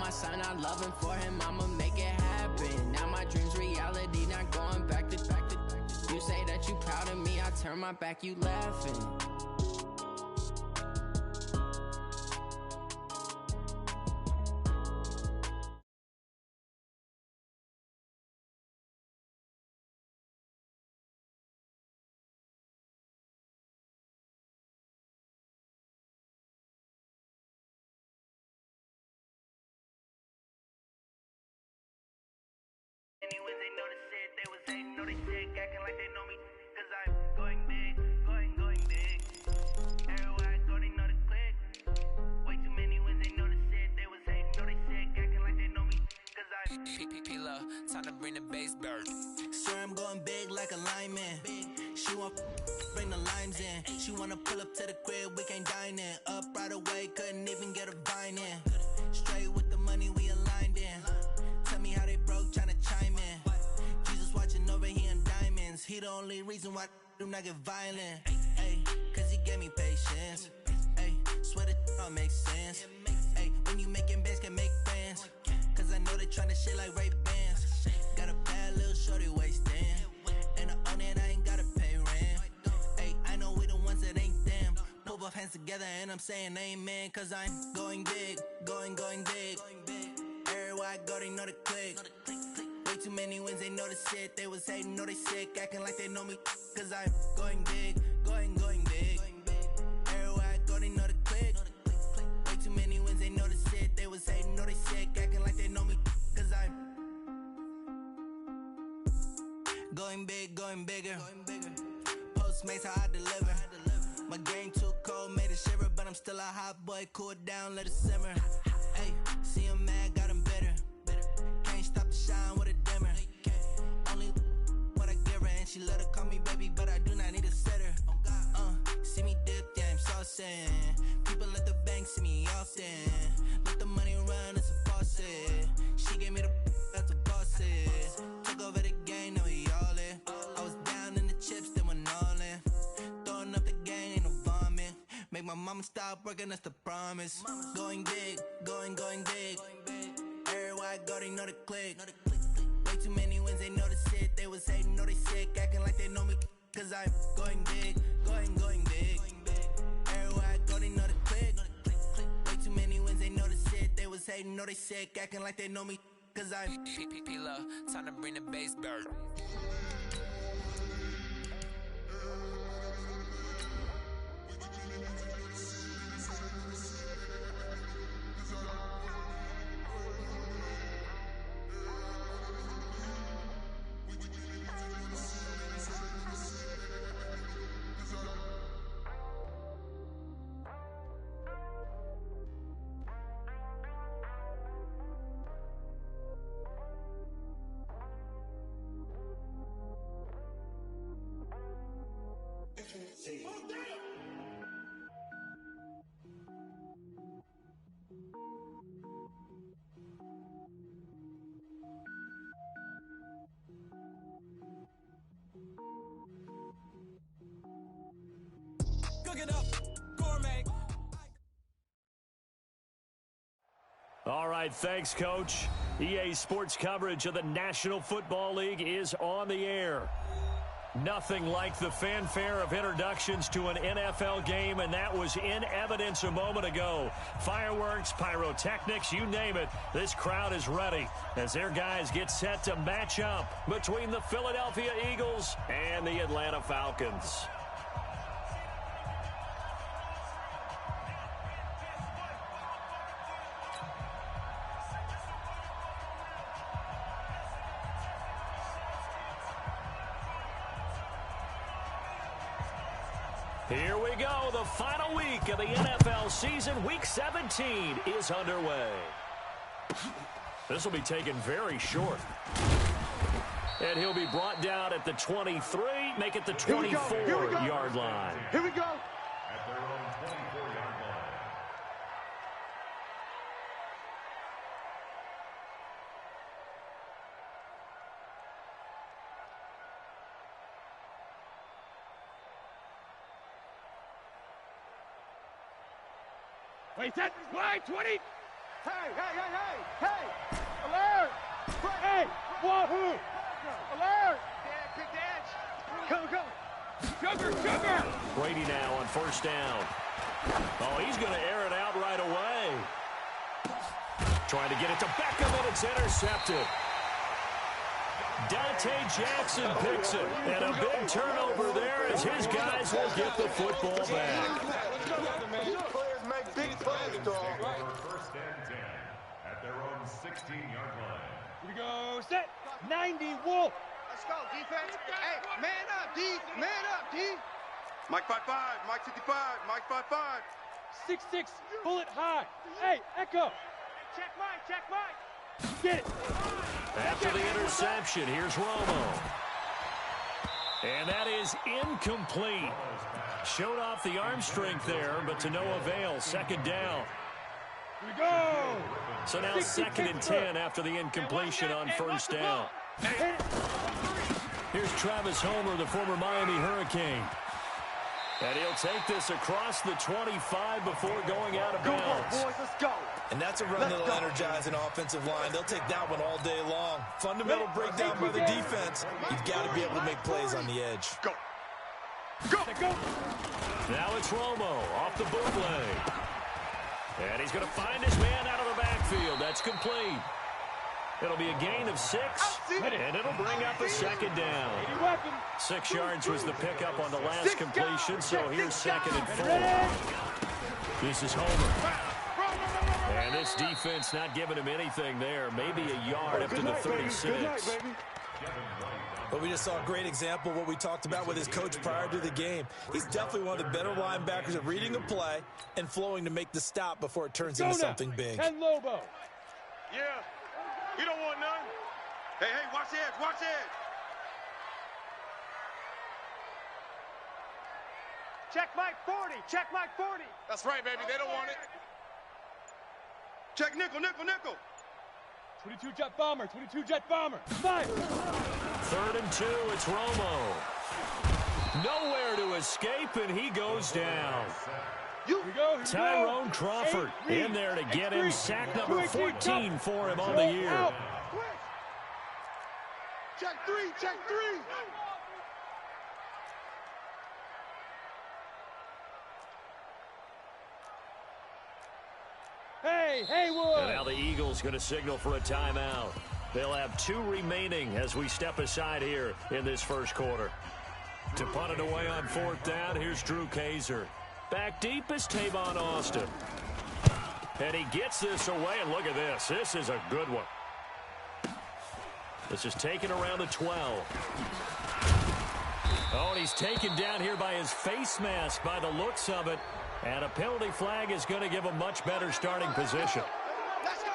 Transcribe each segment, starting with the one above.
my son, I love him, for him, I'ma make it happen. Now my dream's reality, not going back to. You say that you proud of me, I turn my back, you laughing. Anyways, they know the shit, they was hating, know they shit, acting like they know me, cause I'm going big, going big. Everywhere I go, they know the click. Way too many wins, they know the shit, they was hating, know they shit, acting like they know me, cause I'm P-P-P-Low, time to bring the bass bird. Swear I'm going big like a lineman. She want bring the limes in. She wanna pull up to the crib, we can't dine in. Up right away, couldn't even get a vine in. Straight with the money, we aligned in. Tell me how they broke, tryna chime in. Jesus watching over here in diamonds. He the only reason why I do not get violent. Ay, cause he gave me patience. Ay, swear that all makes sense. Ay, when you making bands, can make friends. Cause I know they tryna shit like Ray-Bans. Got a bad little shorty wasting. And I own it, I ain't gotta pay rent. Ay, I know we the ones that ain't them. Pull both hands together and I'm saying amen. Cause I'm going big, going big. Everywhere I go, they know the click. Way too many wins, they know the shit. They was hating, know they sick, acting like they know me. Cause I'm going big, going big. Everywhere I go, they know the click. Way too many wins, they know the shit. They was hating, know they sick, acting like they know me. Cause I'm going big, going bigger. Postmates, how I deliver. My game too cold, made it shiver. But I'm still a hot boy, cool it down, let it simmer. Hey, see him mad, got him bitter. Can't stop the shine with a dimmer. Only what I give her, and she let her call me baby, but I do not need a sitter. See me dip, yeah, I'm saucing. People at the bank see me often. Let the money run, it's a faucet. She gave me the that's a boss it. Took over the game, now we all in. I was down in the chips, then went all in. Throwing up the gang, ain't no vomit. Make my mama stop working, that's the promise. Going big, going big. Everywhere I go, they know the click. Way too many wins, they know the shit. They was hating, know they sick, acting like they know me. Cause I'm going big, going big. Everywhere I go, they know the click. Way too many wins, they know the shit. They was hating, know they sick, acting like they know me. Cause I'm P-P-P-Low, time to bring the bass bird. Cook it up, gourmet. All right, thanks, Coach. EA Sports coverage of the National Football League is on the air. Nothing like the fanfare of introductions to an NFL game, and that was in evidence a moment ago. Fireworks, pyrotechnics, you name it. This crowd is ready as their guys get set to match up between the Philadelphia Eagles and the Atlanta Falcons. Here we go. The final week of the NFL season. Week 17 is underway. This will be taken very short. And he'll be brought down at the 23, make it the 24-yard line. Here we go. At their own 24-yard line. Wait, set, line, 20. Hey! Alert! Hey! Wahoo! Alert! Quick dance! Go! Sugar! Brady now on first down. Oh, he's going to air it out right away. Trying to get it to Beckham, and it's intercepted. Dante Jackson picks it, and a big turnover there as his guys will get the football back. Players make big plays, dog. First and 10 at their own 16-yard line. Here we go. Set. 90 Wolf. Let's go, defense. Hey, man up, D. Man up, D. Mike 5-5, Mike 55, Mike 5-5. 6-6. Bullet high. Hey, Echo. Check Mike. Get it. After the interception, here's Romo. And that is incomplete. Showed off the arm strength there, but to no avail. Second down. Here we go. So now second and 10 after the incompletion on first down. Here's Travis Homer, the former Miami Hurricane. And he'll take this across the 25 before going out of bounds. Boys, let's go. And that's a run that'll energize an offensive line. They'll take that one all day long. Fundamental breakdown by the defense. You've got to be able to make plays on the edge. Go. Now it's Romo off the bootleg. And he's going to find his man out of the backfield. That's complete. It'll be a gain of 6, and it'll bring up a second down. 6 yards was the pickup on the last completion, so here's second and 4. This is Homer. And this defense not giving him anything there. Maybe a yard up to the 36. But we just saw a great example of what we talked about with his coach prior to the game. He's definitely one of the better linebackers at reading a play and flowing to make the stop before it turns into something big. And Lobo. Yeah. You don't want none. Hey, watch the edge, watch the edge. Check Mike 40. That's right, baby. They don't want it. Check nickel. 22 jet bomber. 5. 3rd and 2, it's Romo. Nowhere to escape, and he goes down. Tyrone Crawford in there to get him. Sack number 14 for him on the year. Check three. Hey, Haywood. And now the Eagles going to signal for a timeout. They'll have 2 remaining as we step aside here in this first quarter. To punt it away on 4th down, here's Drew Kaiser. Back deep is Tavon Austin. And he gets this away, and look at this. This is a good one. This is taken around the 12. Oh, and he's taken down here by his face mask by the looks of it. And a penalty flag is going to give a much better starting position. Let's go.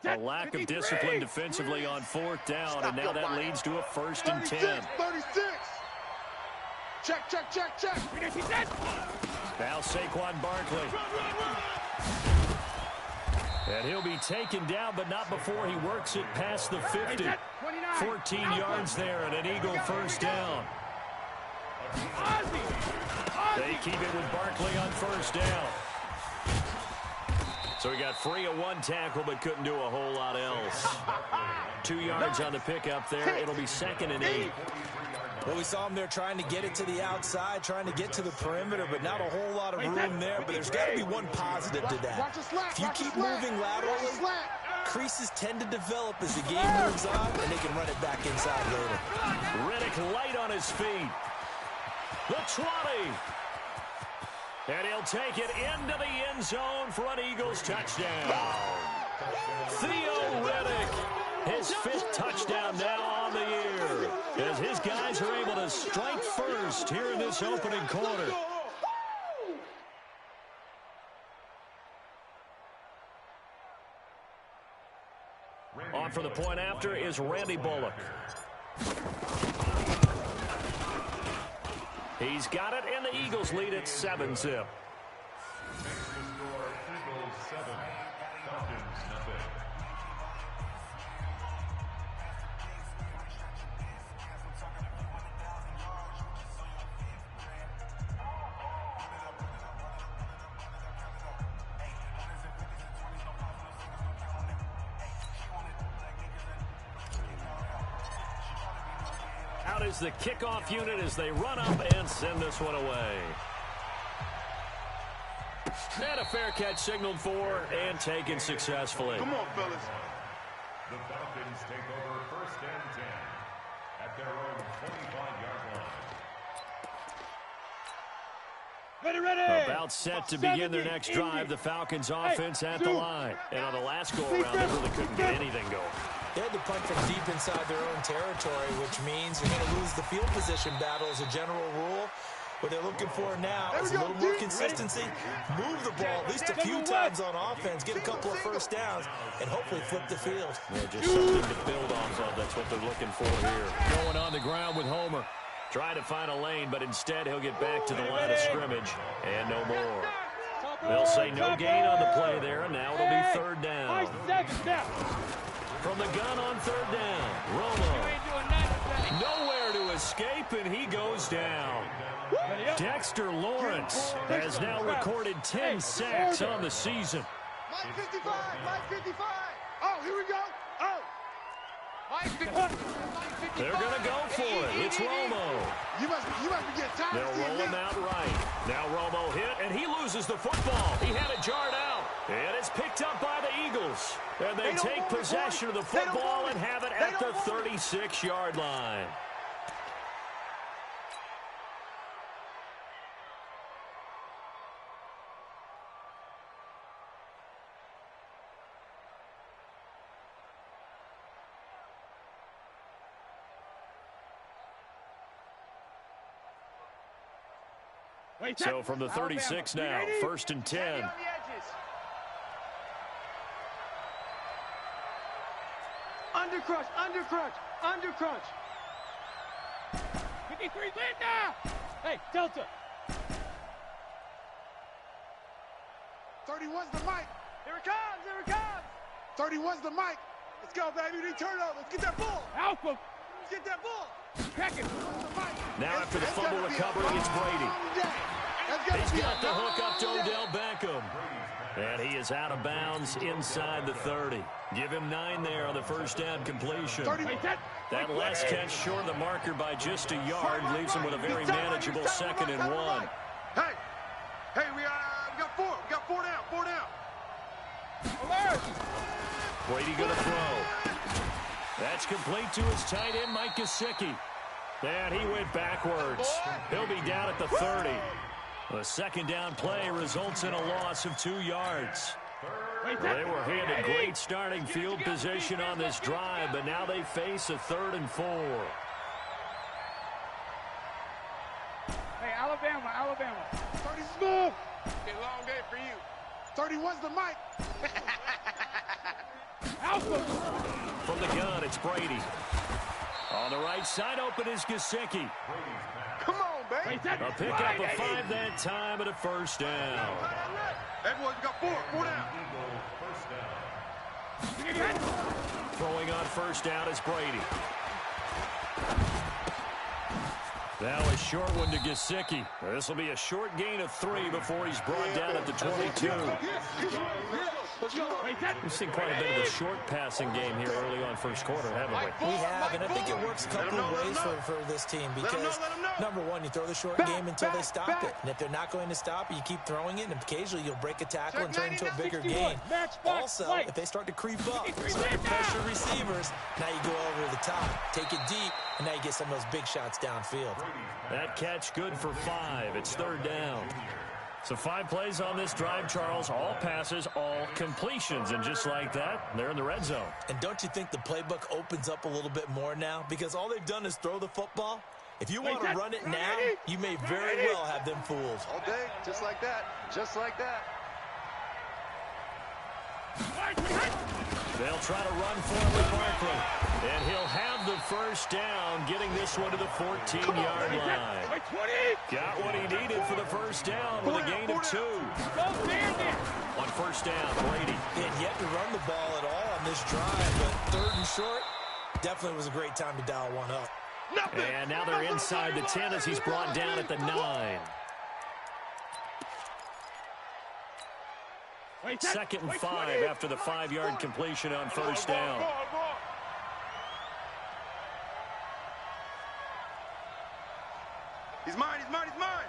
A lack of discipline defensively on 4th down, and now that leads to a 1st and 10. 36. Check. Now Saquon Barkley. And he'll be taken down, but not before he works it past the 50. 14 yards there and an Eagle first down. They keep it with Barkley on first down. So he got free of 1 tackle, but couldn't do a whole lot else. 2 yards on the pickup there. It'll be 2nd and 8. Well, we saw him there trying to get it to the outside, trying to get to the perimeter, but not a whole lot of room there. But there's got to be one positive to that. If you keep moving laterally, creases tend to develop as the game moves on, and they can run it back inside later. Riddick light on his feet. The 20. And he'll take it into the end zone for an Eagles touchdown. Theo Riddick, his 5th touchdown now on the year, as his guys are able to strike first here in this opening quarter. On for the point after is Randy Bullock. He's got it, and the Eagles lead at 7-zip. out as the kickoff unit as they run up and send this one away. And a fair catch signaled for and taken successfully. Come on, fellas. The Falcons take over 1st and 10 at their own 25-yard line. Ready. About set to begin their next drive. The Falcons offense at the line. And on the last go-around, they really couldn't get anything going. They had to punt from deep inside their own territory, which means you're going to lose the field position battle as a general rule. What they're looking for now is a little more consistency, move the ball at least a few times on offense, get a couple of first downs, and hopefully flip the field. Yeah, just something to build off of. That's what they're looking for here. Going on the ground with Homer. Trying to find a lane, but instead he'll get back to the line of scrimmage. And no more. They'll say no gain on the play there, and now it'll be 3rd down. From the gun on 3rd down, Romo. Nowhere to escape, and he goes down. Dexter Lawrence has now recorded 10 sacks on the season. Mike 55, Mike 55. Oh, here we go. Oh. Mike 55. They're going to go for it. It's Romo. You must be getting tired. They'll roll him out right. Now Romo hit, and he loses the football. He had it jarred out. And it's picked up by the Eagles. And they take possession of the football and have it at the 36-yard line. So from the 36 now, 1st and 10. Under crunch. 53, Linda! Hey, Delta. 31's the mic. Here it comes. 31's the mic. Let's go, baby. We turn over. Let's get that ball. Alpha. Let's get that ball. Crack it. Now after the fumble recovery, it's Brady. He's got the hook up to Odell Beckham. And he is out of bounds inside the 30. Give him 9 there on the first down completion. That last catch short of the marker by just a yard leaves him with a very manageable 2nd and 1. Hey, we got 4. We got 4 down. Alert! Brady going to throw. That's complete to his tight end, Mike Gesicki. And he went backwards. He'll be down at the 30. The 2nd down play results in a loss of 2 yards. They were handed great starting field position on this drive, but now they face a 3rd and 4. Hey, Alabama. 30 smooth. It's a long day for you. 31's the mic. Alpha. From the gun, it's Brady. On the right side, open is Gesicki. Come on, baby. A pickup of 5 that time and a 1st down. Everyone's got 4 down. Throwing on 1st down is Brady. Now a short one to Gesicki. This will be a short gain of 3 before he's brought down at the 22. We've seen quite a bit of a short passing game here early on first quarter, haven't we? We have, and I think it works a couple of ways for this team because, number one, you throw the short game until they stop it. And if they're not going to stop it, you keep throwing it, and occasionally you'll break a tackle and turn into a bigger gain. Also, if they start to creep up, start to pressure receivers, now you go over the top, take it deep, and now you get some of those big shots downfield. That catch good for 5. It's 3rd down. So 5 plays on this drive, Charles. All passes, all completions. And just like that, they're in the red zone. And don't you think the playbook opens up a little bit more now? Because all they've done is throw the football. If you want to run it now, you may very well have them fooled. All day, just like that. Just like that. They'll try to run for it with Barkley. And he'll have the 1st down, getting this one to the 14-yard line. Got what he needed for the 1st down with a gain of 2. On 1st down, Brady. He had yet to run the ball at all on this drive, but 3rd and short definitely was a great time to dial one up. And now they're inside the 10 as he's brought down at the 9. 2nd and 5 after the 5-yard completion on 1st down. He's mine, he's mine, he's mine.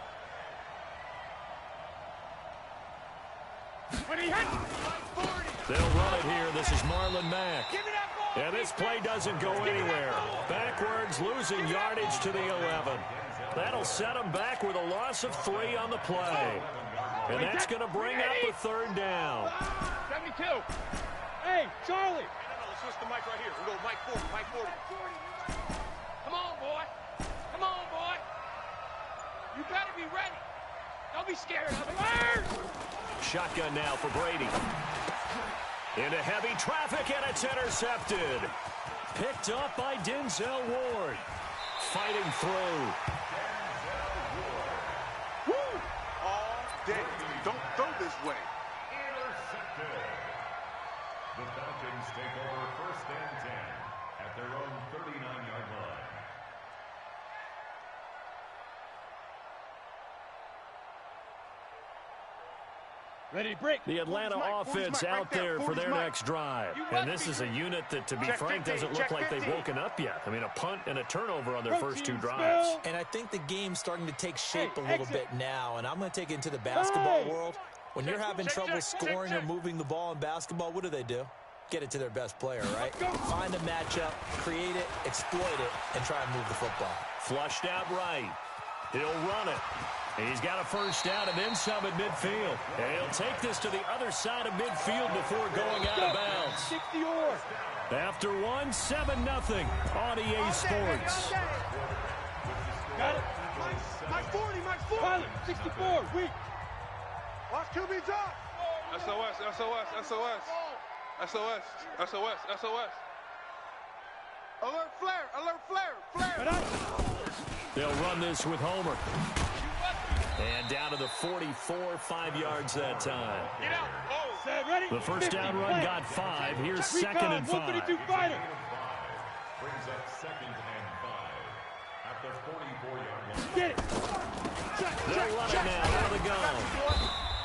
They'll run it here. This is Marlon Mack. And this play doesn't go anywhere. Backwards, losing yardage to the 11. That'll set them back with a loss of 3 on the play. And that's going to bring up a 3rd down. 72. Hey, Charlie. Let's switch the mic right here. We go mic 40, mic 40. Come on, boy. Come on, boy. You better be ready. Don't be scared of it. Shotgun now for Brady. Into heavy traffic, and it's intercepted. Picked up by Denzel Ward. Fighting through. Woo! All day. Don't throw this way. Intercepted. The Falcons take over 1st and 10 at their own 39-yard line. Ready to break. The Atlanta offense out there for their next drive. And this is a unit that, to be frank, doesn't look like they've woken up yet. I mean, a punt and a turnover on their first 2 drives. And I think the game's starting to take shape a little bit now. And I'm going to take it into the basketball world. When you're having trouble scoring or moving the ball in basketball, what do? Get it to their best player, right? Find a matchup, create it, exploit it, and try and move the football. Flushed out right. He'll run it. He's got a 1st down and then some at midfield. And he'll take this to the other side of midfield before going out of bounds. 60 or. After 1, 7-0 on EA Sports. Got it. Mike 40, Mike 40. Pilot, 64, weak. Watch QB drop. SOS, SOS, SOS. SOS, SOS, SOS. Alert flare, alert flare, flare. They'll run this with Homer. And down to the 44, 5 yards that time. Get out. Oh, set, ready. The 1st down run got 5. Here's 2nd and 5. 132 fighter. Brings up 2nd and 5 at the 44-yard line. Get it. They'll run it now out of the gun.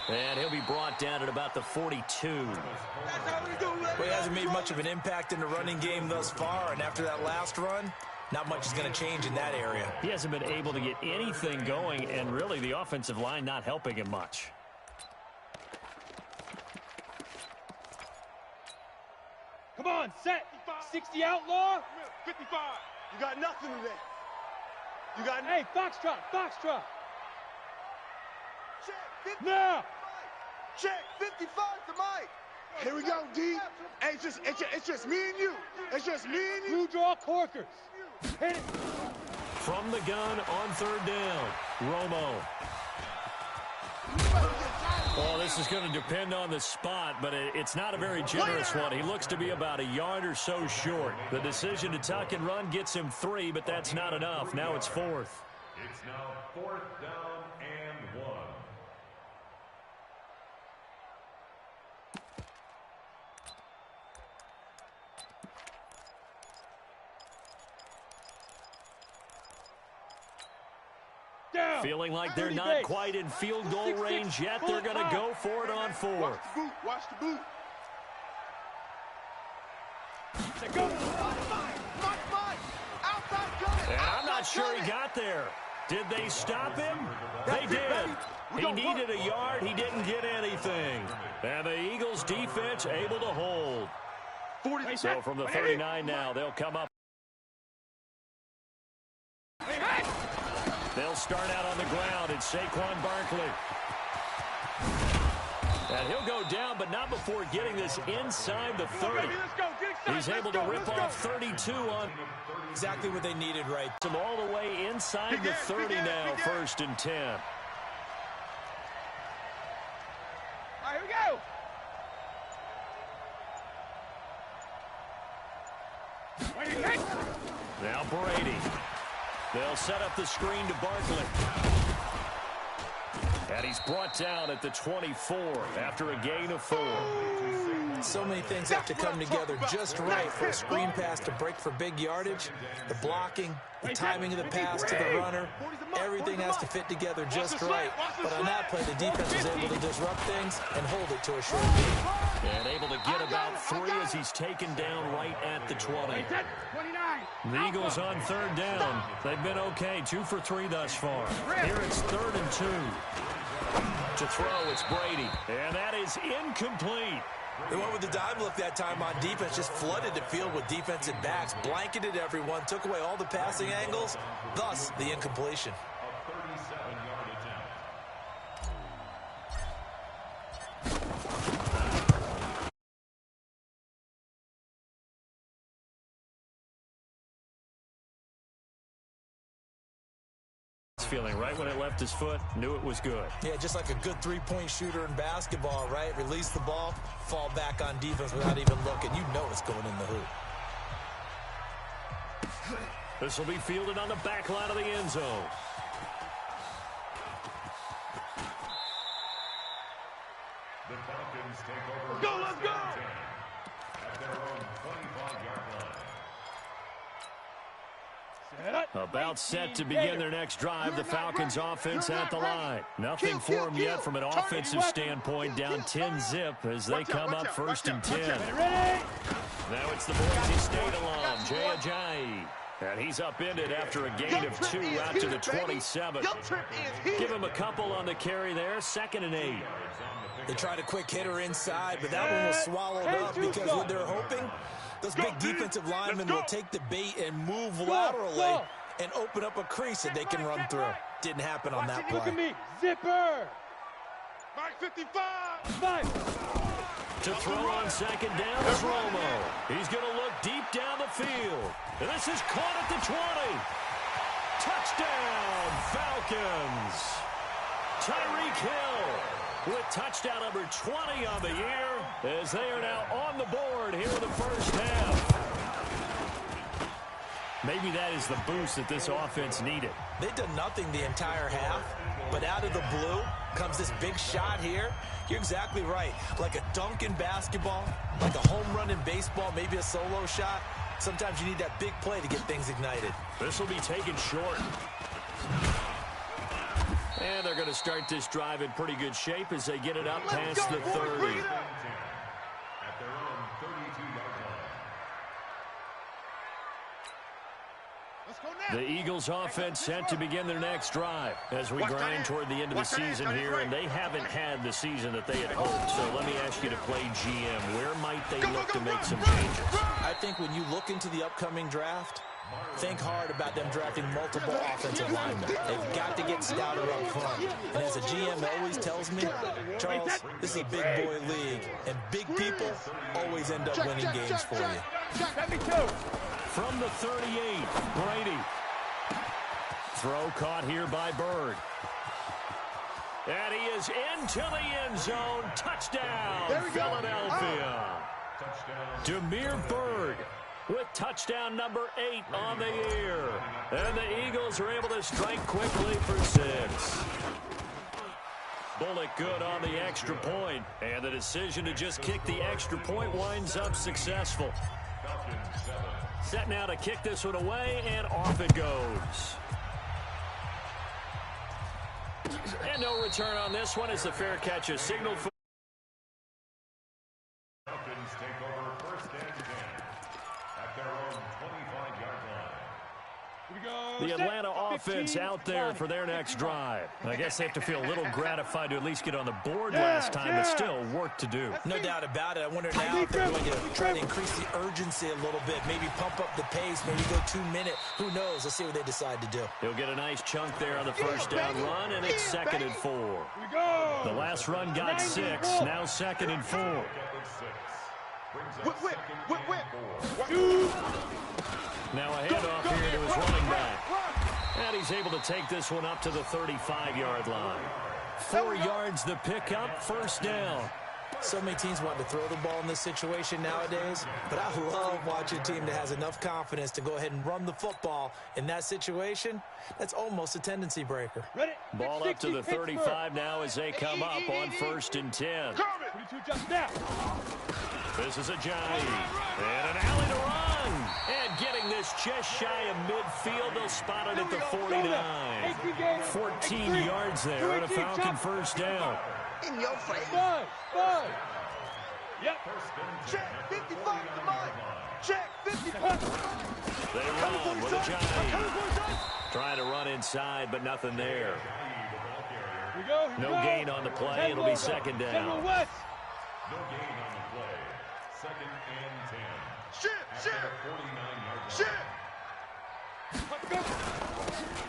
And he'll be brought down at about the 42. Well, he hasn't made much of an impact in the running game thus far, and after that last run, not much is going to change in that area. He hasn't been able to get anything going, and really the offensive line not helping him much. Come on, set. 60 outlaw. 55. You got nothing today. You got Hey, foxtrot, foxtrot. check. 50. Now. Check. 55 to Mike. Here we go, D. Hey, it's just me and you. It's just me and you. Blue draw corkers. Hit it. From the gun on 3rd down, Romo. Well, this is going to depend on the spot, but it's not a very generous one. He looks to be about a yard or so short. The decision to tuck and run gets him 3, but that's not enough. Now it's 4th. It's now 4th down and 1. Down. Feeling like they're not quite in field goal range yet. They're going to go for it on 4th. Watch the boot. Watch the boot. Go. And I'm not sure he got there. Did they stop him? They did. He needed a yard. He didn't get anything. And the Eagles defense able to hold. So from the 39 now, they'll come up. They'll start out on the ground. It's Saquon Barkley. And he'll go down, but not before getting this inside the 30. He's able to rip off 32 on. Exactly what they needed right. Him all the way inside the 30 now, 1st and 10. All right, here we go. Now Brady. They'll set up the screen to Barkley. And he's brought down at the 24 after a gain of 4. So many things have to come together just right for a screen pass to break for big yardage. The blocking, the timing of the pass to the runner, everything has to fit together just right. But on that play, the defense was able to disrupt things and hold it to a short lead. And able to get about 3 as he's taken down right at the 20. 29. The Eagles on third down. They've been okay, 2 for 3 thus far. Here it's 3rd and 2. To throw, it's Brady. And that is incomplete. They went with the dive look that time on defense, just flooded the field with defensive backs, blanketed everyone, took away all the passing angles, thus the incompletion. A 37-yard attempt. Feeling right when it left his foot, knew it was good. Yeah, just like a good three-point shooter in basketball, right? Release the ball, fall back on defense without even looking. You know it's going in the hoop. This will be fielded on the back line of the end zone. The Falcons take over. Let's go, let's go! At their own 25-yard line. About set to begin their next drive. The Falcons offense at the line. Nothing for them yet from an offensive standpoint. Down 10-zip as they come up 1st and 10. Now it's the Boise State alum, Jay Ajayi. And he's upended after a gain of 2 out to the 27. Give him a couple on the carry there. 2nd and 8. They tried a quick hitter inside, but that one was swallowed up because what they're hoping, those big defensive linemen will take the bait and move laterally and open up a crease that they can run through. Didn't happen on that play. Look at me. Zipper. Mark 55. To throw on 2nd down is Romo. He's going to look deep down the field. And this is caught at the 20. Touchdown, Falcons. Tyreek Hill with touchdown number 20 on the year as they are now on the board here in the first half. Maybe that is the boost that this offense needed. They've done nothing the entire half, but out of the blue comes this big shot here. You're exactly right. Like a dunk in basketball, like a home run in baseball, maybe a solo shot. Sometimes you need that big play to get things ignited. This will be taken short. And they're going to start this drive in pretty good shape as they get it up past the 30. At their own 32-yard line. The Eagles offense set to begin their next drive as we grind toward the end of the season here, and they haven't had the season that they had hoped. So let me ask you to play GM. Where might they look to make some changes? I think when you look into the upcoming draft, think hard about them drafting multiple offensive linemen. They've got to get stouter up front. And as a GM always tells me, Charles, this is a big boy league, and big people always end up winning games for you. From the 38, Brady. Throw caught here by Bird. And he is into the end zone. Touchdown, Philadelphia. Damiere Byrd with touchdown number 8 on the year. And the Eagles are able to strike quickly for 6. Bullock good on the extra point. And the decision to just kick the extra point winds up successful. Set now to kick this one away, and off it goes. And no return on this one as the fair catch is signaled for. Falcons take over 1st and 10 at their own 25-yard line. The Atlanta offense out there for their next drive. I guess they have to feel a little gratified to at least get on the board last time, but still work to do. No doubt about it. I wonder now if they're going to try to increase the urgency a little bit, maybe pump up the pace, maybe go 2-minute. Who knows? Let's see what they decide to do. He'll get a nice chunk there on the first down run, and it's 2nd and 4. The last run got 6, now 2nd and 4. Now a handoff here to his running back. And he's able to take this one up to the 35-yard line. 4 yards the pickup, 1st down. So many teams want to throw the ball in this situation nowadays, but I love watching a team that has enough confidence to go ahead and run the football in that situation. That's almost a tendency breaker. Ball up to the 35 now as they come up on 1st and 10. This is Ajayi. And an alley to run. And getting this just shy of midfield. They'll spot it at the 49. 14 yards there on a Falcon first down. In your face. Yep. Check 55 to mine. Check 55. They Johnny. Trying to run inside, but nothing there. No gain on the play. It'll be second down. No gain on the play. Second and 10.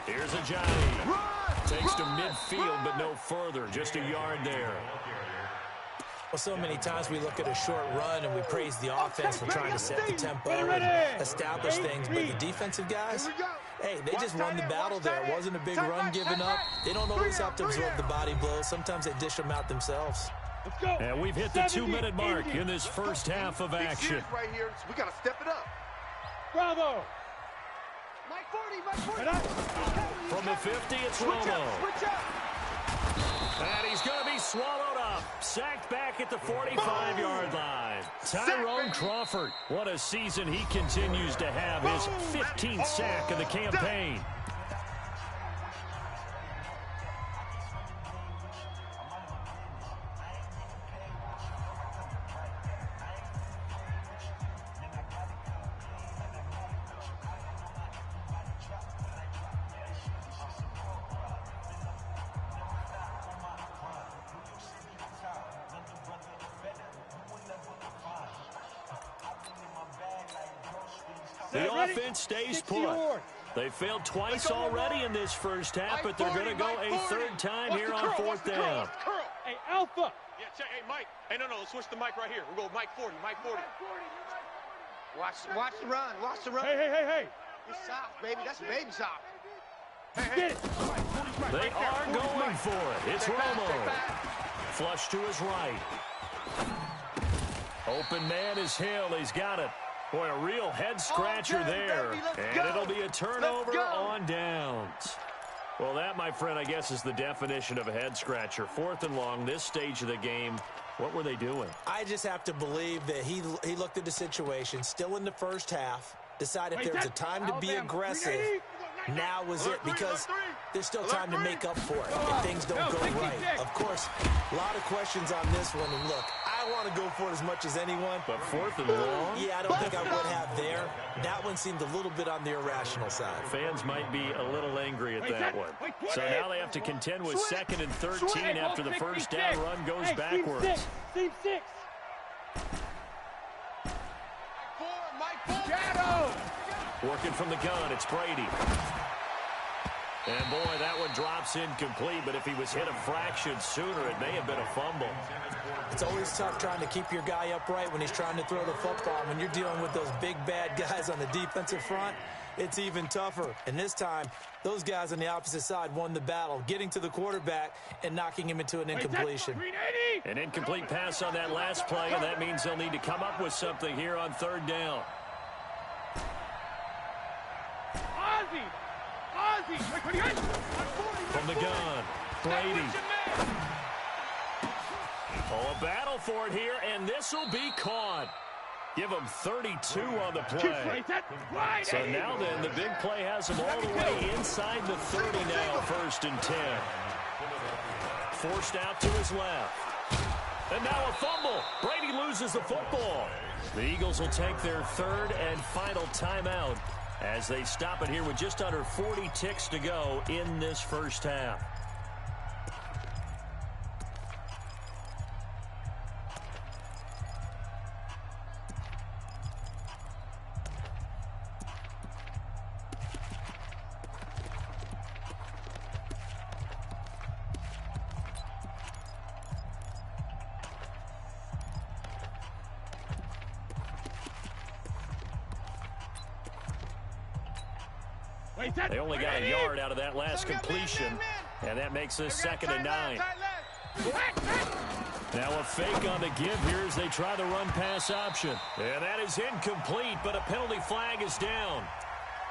Here's a Johnny. Takes to midfield, but no further. Just a yard there. Well, so many times we look at a short run and we praise the offense for trying to set the tempo and establish things. But the defensive guys, hey, they just won the battle there. It wasn't a big run given up. They don't always have to absorb the body blows. Sometimes they dish them out themselves. And we've hit the 2-minute mark in this first half of action. Right here, so we got to step it up. Bravo. From the 50, it's Romo. And he's going to be swallowed up. Sacked back at the 45-yard line. Tyrone Crawford. What a season he continues to have. His 15th sack of the campaign. The offense stays put. They failed twice already in this first half, but they're going to go a third time here on fourth down. Hey, Alpha. Yeah, check. Hey, Mike. Hey, no, let's switch the mic right here. We'll go Mike 40, Mike 40. Watch the run. Watch the run. Hey. It's soft, baby. That's baby soft. Get it. They are going for it. It's Romo. Flush to his right. Open man is Hill. He's got it. Boy, a real head-scratcher there. And it'll be a turnover on downs. Well, that, my friend, I guess is the definition of a head-scratcher. Fourth and long, this stage of the game. What were they doing? I just have to believe that he looked at the situation, still in the first half, decided there was a time to be aggressive. Now was it, because there's still time to make up for it if things don't go right. Of course, a lot of questions on this one. And look, I want to go for it as much as anyone. But fourth and long? Yeah, I don't think I would have there. That one seemed a little bit on the irrational side. Fans might be a little angry at that one. So now they have to contend with second and 13 after the first down run goes backwards. Team 6. Working from the gun, it's Brady. And boy, that one drops incomplete, but if he was hit a fraction sooner, it may have been a fumble. It's always tough trying to keep your guy upright when he's trying to throw the football. When you're dealing with those big, bad guys on the defensive front, it's even tougher. And this time, those guys on the opposite side won the battle, getting to the quarterback and knocking him into an incompletion. An incomplete pass on that last play, and that means they'll need to come up with something here on third down. From the gun, Brady. Oh, a battle for it here, and this will be caught. Give them 32 on the play. So now then, the big play has them all the way inside the 30 now, first and 10. Forced out to his left. And now a fumble. Brady loses the football. The Eagles will take their third and final timeout as they stop it here with just under 40 ticks to go in this first half. They only got a yard out of that last completion, and that makes this 2nd and 9. Now a fake on the give here as they try the run-pass option. And that is incomplete, but a penalty flag is down.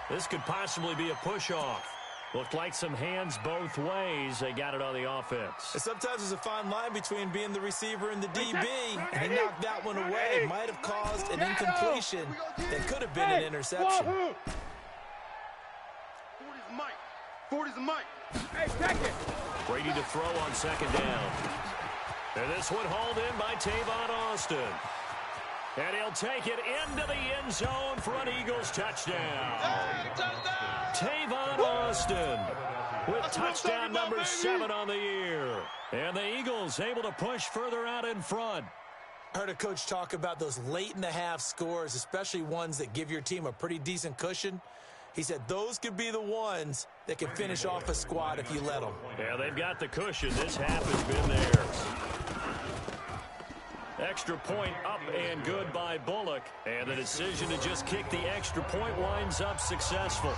This could possibly be a push-off. Looked like some hands both ways. They got it on the offense. And sometimes there's a fine line between being the receiver and the DB, and he knocked that one away. Might have caused an incompletion that could have been an interception. 40's a Mike. Hey, second. Brady to throw on 2nd down. And this one hauled in by Tavon Austin. And he'll take it into the end zone for an Eagles touchdown. Tavon Austin with touchdown number 7 on the year. And the Eagles able to push further out in front. I heard a coach talk about those late-in-the-half scores, especially ones that give your team a pretty decent cushion. He said those could be the ones that can finish off a squad if you let them. Yeah, they've got the cushion. This half has been theirs. Extra point up and good by Bullock. And the decision to just kick the extra point winds up successful.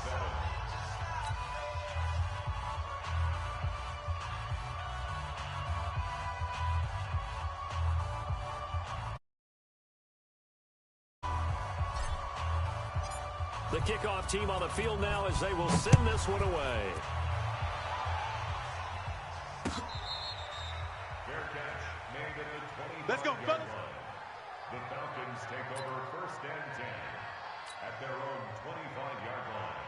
The kickoff team on the field now as they will send this one away. Fair catch made at the 25. Let's go, fellas. The Falcons take over 1st and 10 at their own 25-yard line.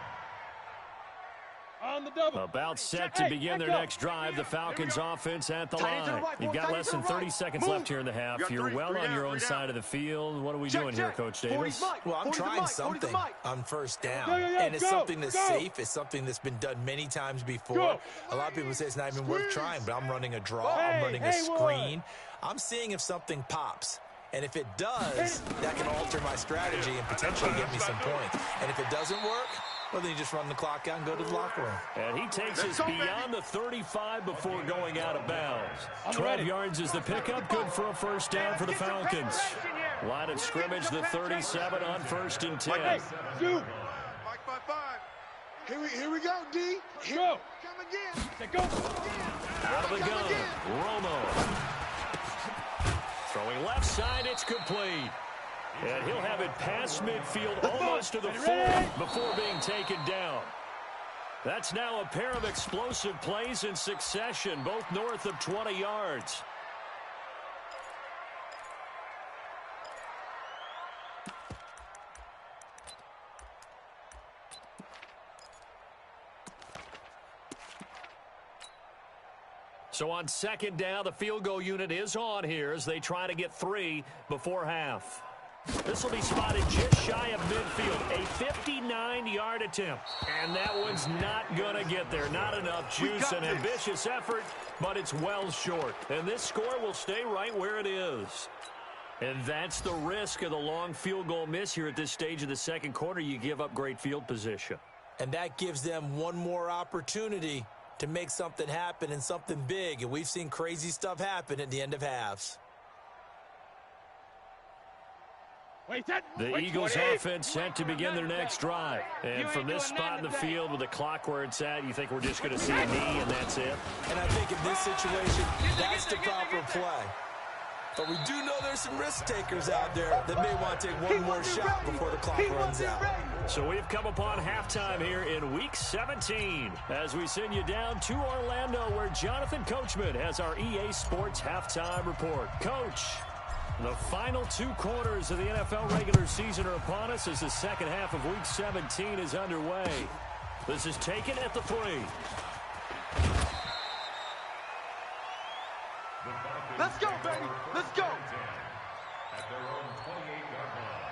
On the double. About set to begin their next drive. The Falcons offense at the line. You've got less than 30 seconds left here in the half. You're well on your own side of the field. What are we doing here, Coach Davis? Well, I'm trying something on 1st down. And it's something that's safe. It's something that's been done many times before. A lot of people say it's not even worth trying, but I'm running a draw. I'm running a screen. I'm seeing if something pops. And if it does, that can alter my strategy and potentially get me some points. And if it doesn't work, well, then you just run the clock out and go to the locker room. And he takes us beyond the 35 before going out of bounds. 12 yards is the pickup. Good for a 1st down for the Falcons. Line of scrimmage, the 37 on 1st and 10. Mike 5-5. Here we go, D. Go. Come again. Go. Out of the gun, Romo. Throwing left side, it's complete. And he'll have it past midfield almost to the 40 before being taken down. That's now a pair of explosive plays in succession, both north of 20 yards. So on 2nd down, the field goal unit is on here as they try to get 3 before half. This will be spotted just shy of midfield. A 59-yard attempt. And that one's not going to get there. Not enough juice. An ambitious effort, but it's well short. And this score will stay right where it is. And that's the risk of the long field goal miss here at this stage of the 2nd quarter. You give up great field position. And that gives them one more opportunity to make something happen and something big. And we've seen crazy stuff happen at the end of halves. The Eagles offense set to begin their next drive. And from this spot in the field with the clock where it's at, you think we're just going to see a knee and that's it? And I think in this situation, that's the proper play. But we do know there's some risk takers out there that may want to take one more shot before the clock runs out. So we've come upon halftime here in Week 17 as we send you down to Orlando where Jonathan Coachman has our EA Sports Halftime Report. Coach, the final 2 quarters of the NFL regular season are upon us as the 2nd half of Week 17 is underway. This is taken at the 3. Let's go, baby. Let's go. At their own 28-yard line.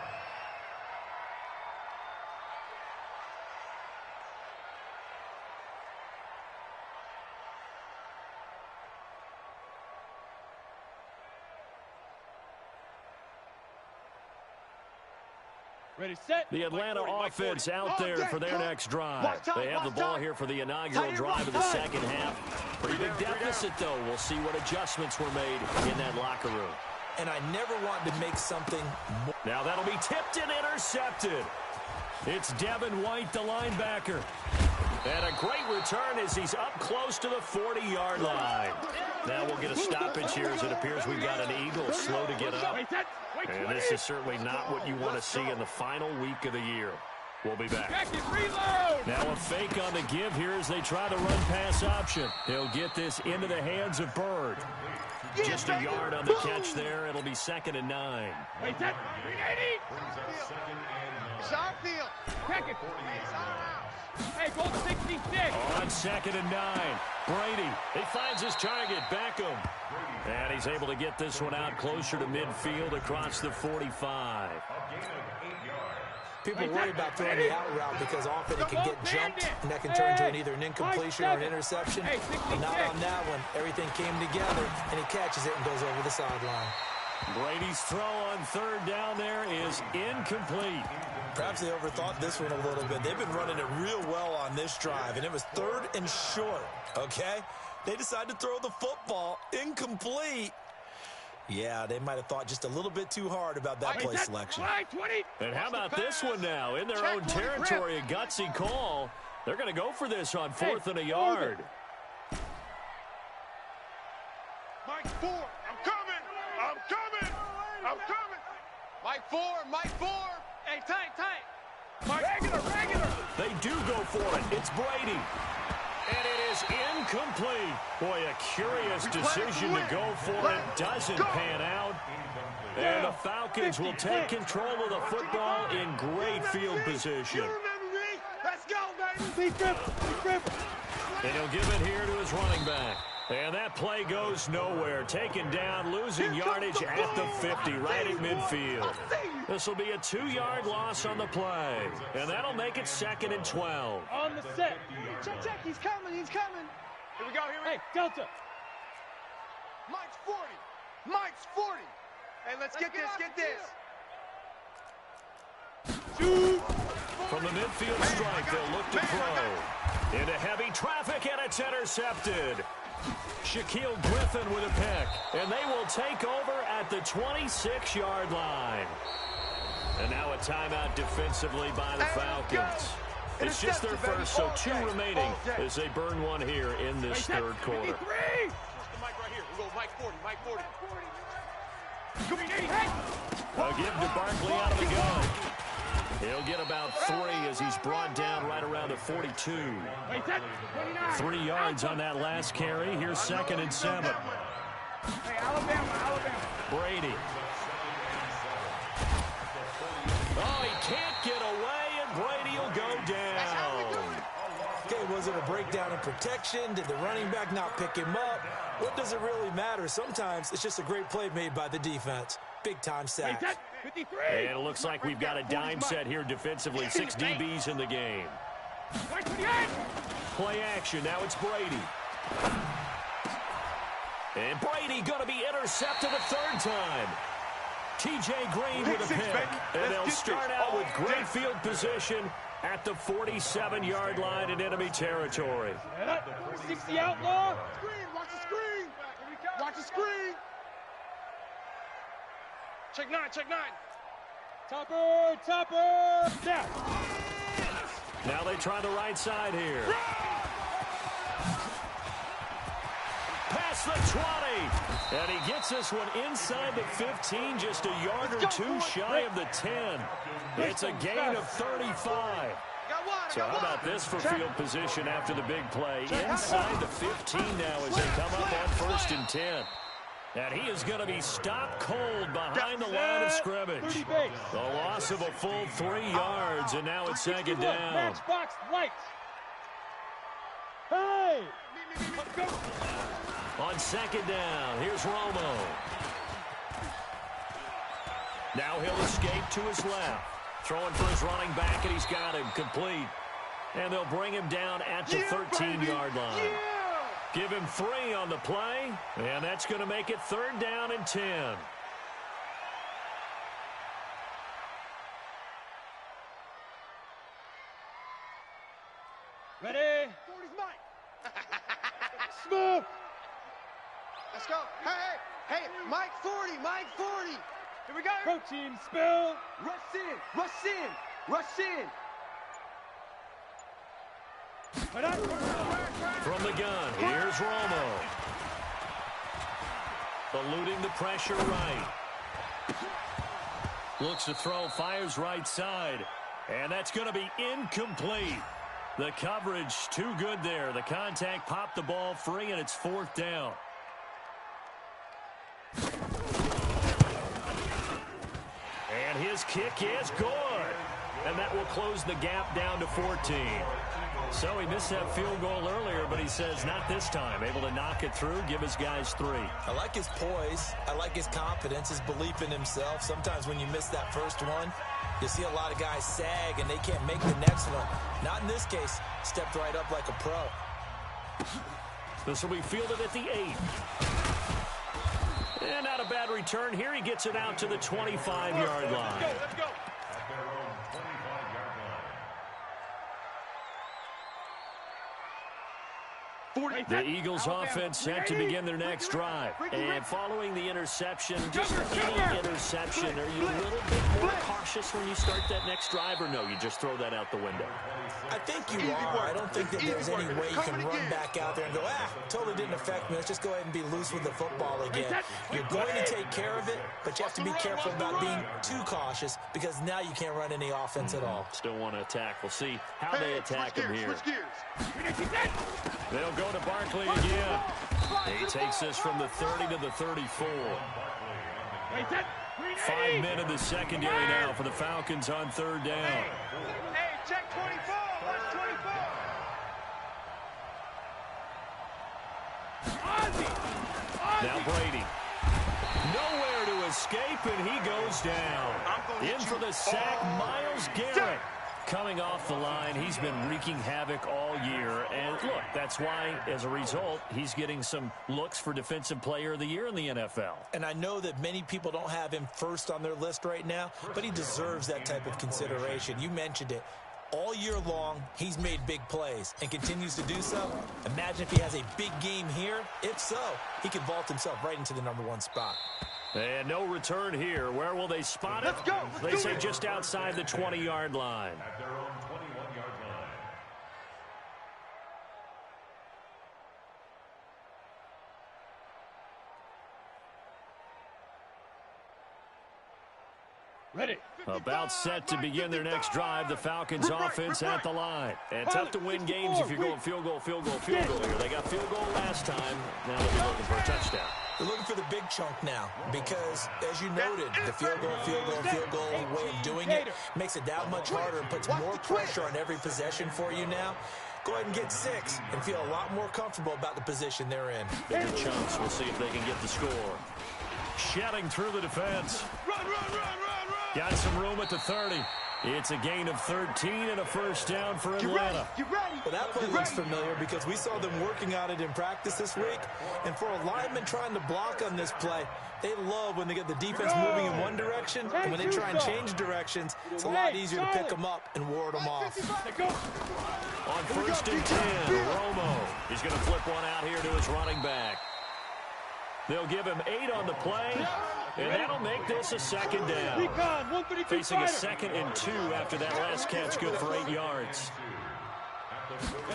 Ready, set. The Atlanta offense out there for their next drive. They have the ball here for the inaugural drive of the 2nd half. Pretty big deficit, though. We'll see what adjustments were made in that locker room. And I never wanted to make something more. Now that'll be tipped and intercepted. It's Devin White, the linebacker. And a great return as he's up close to the 40-yard line. Now we'll get a stoppage here as it appears we've got an Eagle slow to get up. And this is certainly not what you want to see in the final week of the year. We'll be back. Now a fake on the give here as they try to run pass option. He'll get this into the hands of Bird. Just a yard on the catch there. It'll be 2nd and 9. It's our field. Check it. It's our house. Hey, go 66. On 2nd and 9. Brady, he finds his target, Beckham. And he's able to get this one out closer to midfield across the 45. People worry about throwing the out route because often it can get jumped, and that can turn into either an incompletion or an interception. But not on that one. Everything came together, and he catches it and goes over the sideline. Brady's throw on 3rd down there is incomplete. Perhaps they overthought this one a little bit. They've been running it real well on this drive, and it was 3rd and short, okay? They decided to throw the football incomplete. Yeah, they might have thought just a little bit too hard about that play selection. And how about this one now? In their own territory, a gutsy call. They're going to go for this on 4th and a yard. Mike 4, I'm coming! I'm coming! I'm coming! Mike 4, Mike 4. Hey, tight. Regular! They do go for it. It's Brady. And it is incomplete. Boy, a curious decision to go for it. Doesn't pan out. And the Falcons will take control of the football in great field position. Let's go, baby! And he'll give it here to his running back. And that play goes nowhere. Taken down, losing yardage at the 50, right at midfield. This will be a 2-yard loss on the play. And that'll make it 2nd and 12. On the set. Check, he's coming. Here we go, Hey, Delta. Mike's 40. Hey, let's get this. Shoot. From the midfield strike, they'll look to throw. Into heavy traffic, and it's intercepted. Shaquille Griffin with a pick, and they will take over at the 26-yard line. And now a timeout defensively by the Falcons. It's just their first, so 2 remaining as they burn one here in this 3rd quarter. Mike right here. We'll go Mike 40. A give to Barkley out of the gun. He'll get about 3 as he's brought down right around the 42. 3 yards on that last carry. Here's 2nd and 7. Hey, Alabama. Brady. Oh, he can't get away, and Brady will go down. Okay, was it a breakdown in protection? Did the running back not pick him up? What does it really matter? Sometimes it's just a great play made by the defense. Big-time sack. 53. And it looks like we've got a dime set here defensively. 6 DBs in the game. Play action. Now it's Brady. And Brady going to be intercepted a 3rd time. T.J. Green with a pick. And they'll start out with great field position at the 47-yard line in enemy territory. 60 outlaw. Watch the screen. Check 9. Topper. Down. Now they try the right side here. Past the 20. And he gets this one inside the 15, just a yard or 2 shy of the 10. It's a gain of 35. So how about this for field position after the big play? Inside the 15 now as they come up on 1st and 10. And he is going to be stopped cold behind the line of scrimmage. The loss of a full 3 yards, and now it's 2nd down. Matchbox light. Hey! On 2nd down, here's Romo. Now he'll escape to his left. Throwing for his running back, and he's got him complete. And they'll bring him down at the 13-yard line. Give him 3 on the play, and that's going to make it 3rd down and 10. Ready? 40's Mike. Smoke. Let's go. Hey, Mike 40. Here we go. Protein spill. Rush in. From the gun, here's Romo. Eluding the pressure right. Looks to throw, fires right side. And that's going to be incomplete. The coverage too good there. The contact popped the ball free, and it's 4th down. And his kick is good. And that will close the gap down to 14. So he missed that field goal earlier, but he says not this time. Able to knock it through, give his guys 3. I like his poise. I like his confidence, his belief in himself. Sometimes when you miss that first one, you see a lot of guys sag and they can't make the next one. Not in this case. Stepped right up like a pro. This will be fielded at the 8. And not a bad return here. He gets it out to the 25-yard line. Let's go. At their own 25-yard line. The Eagles offense set to begin their next drive. And following the interception, just any interception, are you a little bit more cautious when you start that next drive, or no, you just throw that out the window? I think you are. I don't think that there's any way you can run back out there and go, totally didn't affect me. Let's just go ahead and be loose with the football again. You're going to take care of it, but you have to be careful about being too cautious because now you can't run any offense at all. Still want to attack. We'll see how they attack him here. They'll go to Barkley again. He takes this from the 30 to the 34. 5 men in the secondary now for the Falcons on 3rd down. Hey, check 24. Watch 24. Now Brady. Nowhere to escape, and he goes down. In for the sack, Myles Garrett. Coming off the line, he's been wreaking havoc all year. And look, that's why, as a result, he's getting some looks for Defensive Player of the Year in the NFL. And I know that many people don't have him first on their list right now, but he deserves that type of consideration. You mentioned it. All year long, he's made big plays and continues to do so. Imagine if he has a big game here. If so, he could vault himself right into the #1 spot. And no return here. Where will they spot it? Let's go. They say just outside the 20-yard line. At their own 21-yard line. Ready. About set to begin their next drive. The Falcons offense at the line. And tough to win games if you're going field goal here. They got field goal last time. Now they'll be looking for a touchdown. They're looking for the big chunk now because, as you noted, the field goal way of doing it makes it that much harder and puts more pressure on every possession for you now. Go ahead and get 6 and feel a lot more comfortable about the position they're in. Bigger chunks. We'll see if they can get the score. Shedding through the defense. Run. Got some room at the 30. It's a gain of 13 and a first down for Atlanta. You ready? Well, that play looks familiar because we saw them working on it in practice this week. And for a lineman trying to block on this play, they love when they get the defense moving in one direction. And when they try and change directions, it's a lot easier to pick them up and ward them off. On 1st and 10, Romo. He's going to flip one out here to his running back. They'll give him 8 on the play, and that'll make this a 2nd down. Facing a 2nd and 2 after that last catch, good for 8 yards.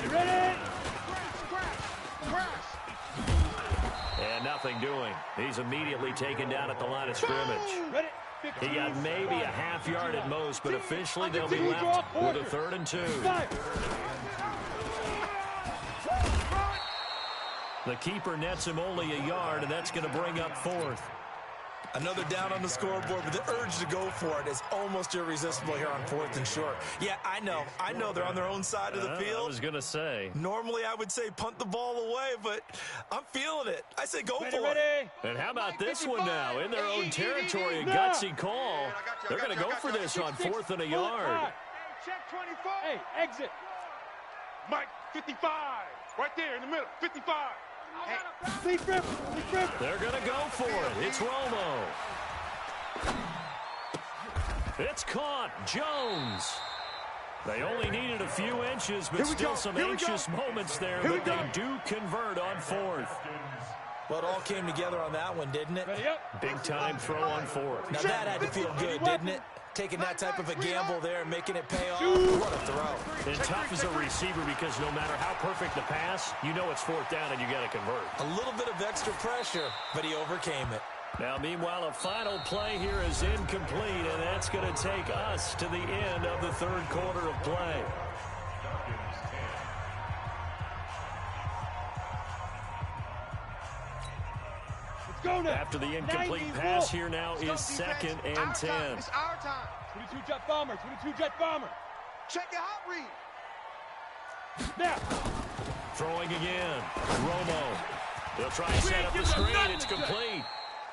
Ready? And nothing doing. He's immediately taken down at the line of scrimmage. He got maybe a half yard at most, but officially they'll be left with a 3rd and 2. The keeper nets him only a yard, and that's going to bring up 4th. Another down on the scoreboard, but the urge to go for it is almost irresistible here on 4th and short. Yeah, I know they're on their own side of the field. I was going to say. Normally I would say punt the ball away, but I'm feeling it. I say go for it. And how about this one now? In their own territory, a gutsy call. They're going to go for this on 4th and a yard. Check 24. Hey, exit. Mike, 55. Right there in the middle, 55. Big rip. They're going to go for it. It's Romo. It's caught. Jones. They only needed a few inches, but still some anxious moments there, but they do convert on 4th. Well, it all came together on that one, didn't it? Big time throw on 4th. Now that had to feel good, didn't it? Taking that type of a gamble there and making it pay off. What a throw. And tough as a receiver because no matter how perfect the pass, you know it's 4th down and you got to convert. A little bit of extra pressure, but he overcame it. Now, meanwhile, a final play here is incomplete, and that's going to take us to the end of the 3rd quarter of play. After the incomplete pass, here now is 2nd and 10. It's our time. 22 jet bomber. Check your hot read. Throwing again. Romo. He'll try and set up the screen. It's complete.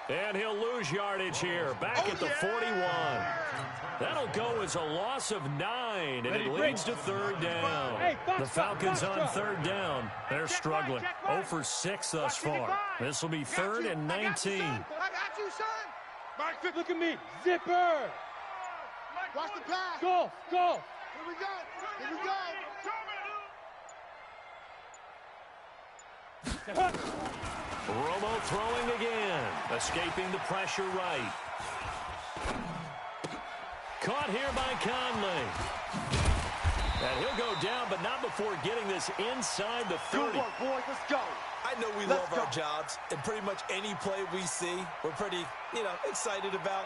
And he'll lose yardage here. Back at the 41. That'll go as a loss of 9, and it leads to third down. The Falcons on third down. They're struggling. 0 for 6 thus far. This will be 3rd and 19. I got you, son. Mike, look at me. Zipper. Watch the pass. Go. Here we go. Romo throwing again. Escaping the pressure right. Caught here by Conley. And he'll go down, but not before getting this inside the 30. Good work, boys. Let's go. I know we love our jobs, and pretty much any play we see, we're pretty, excited about.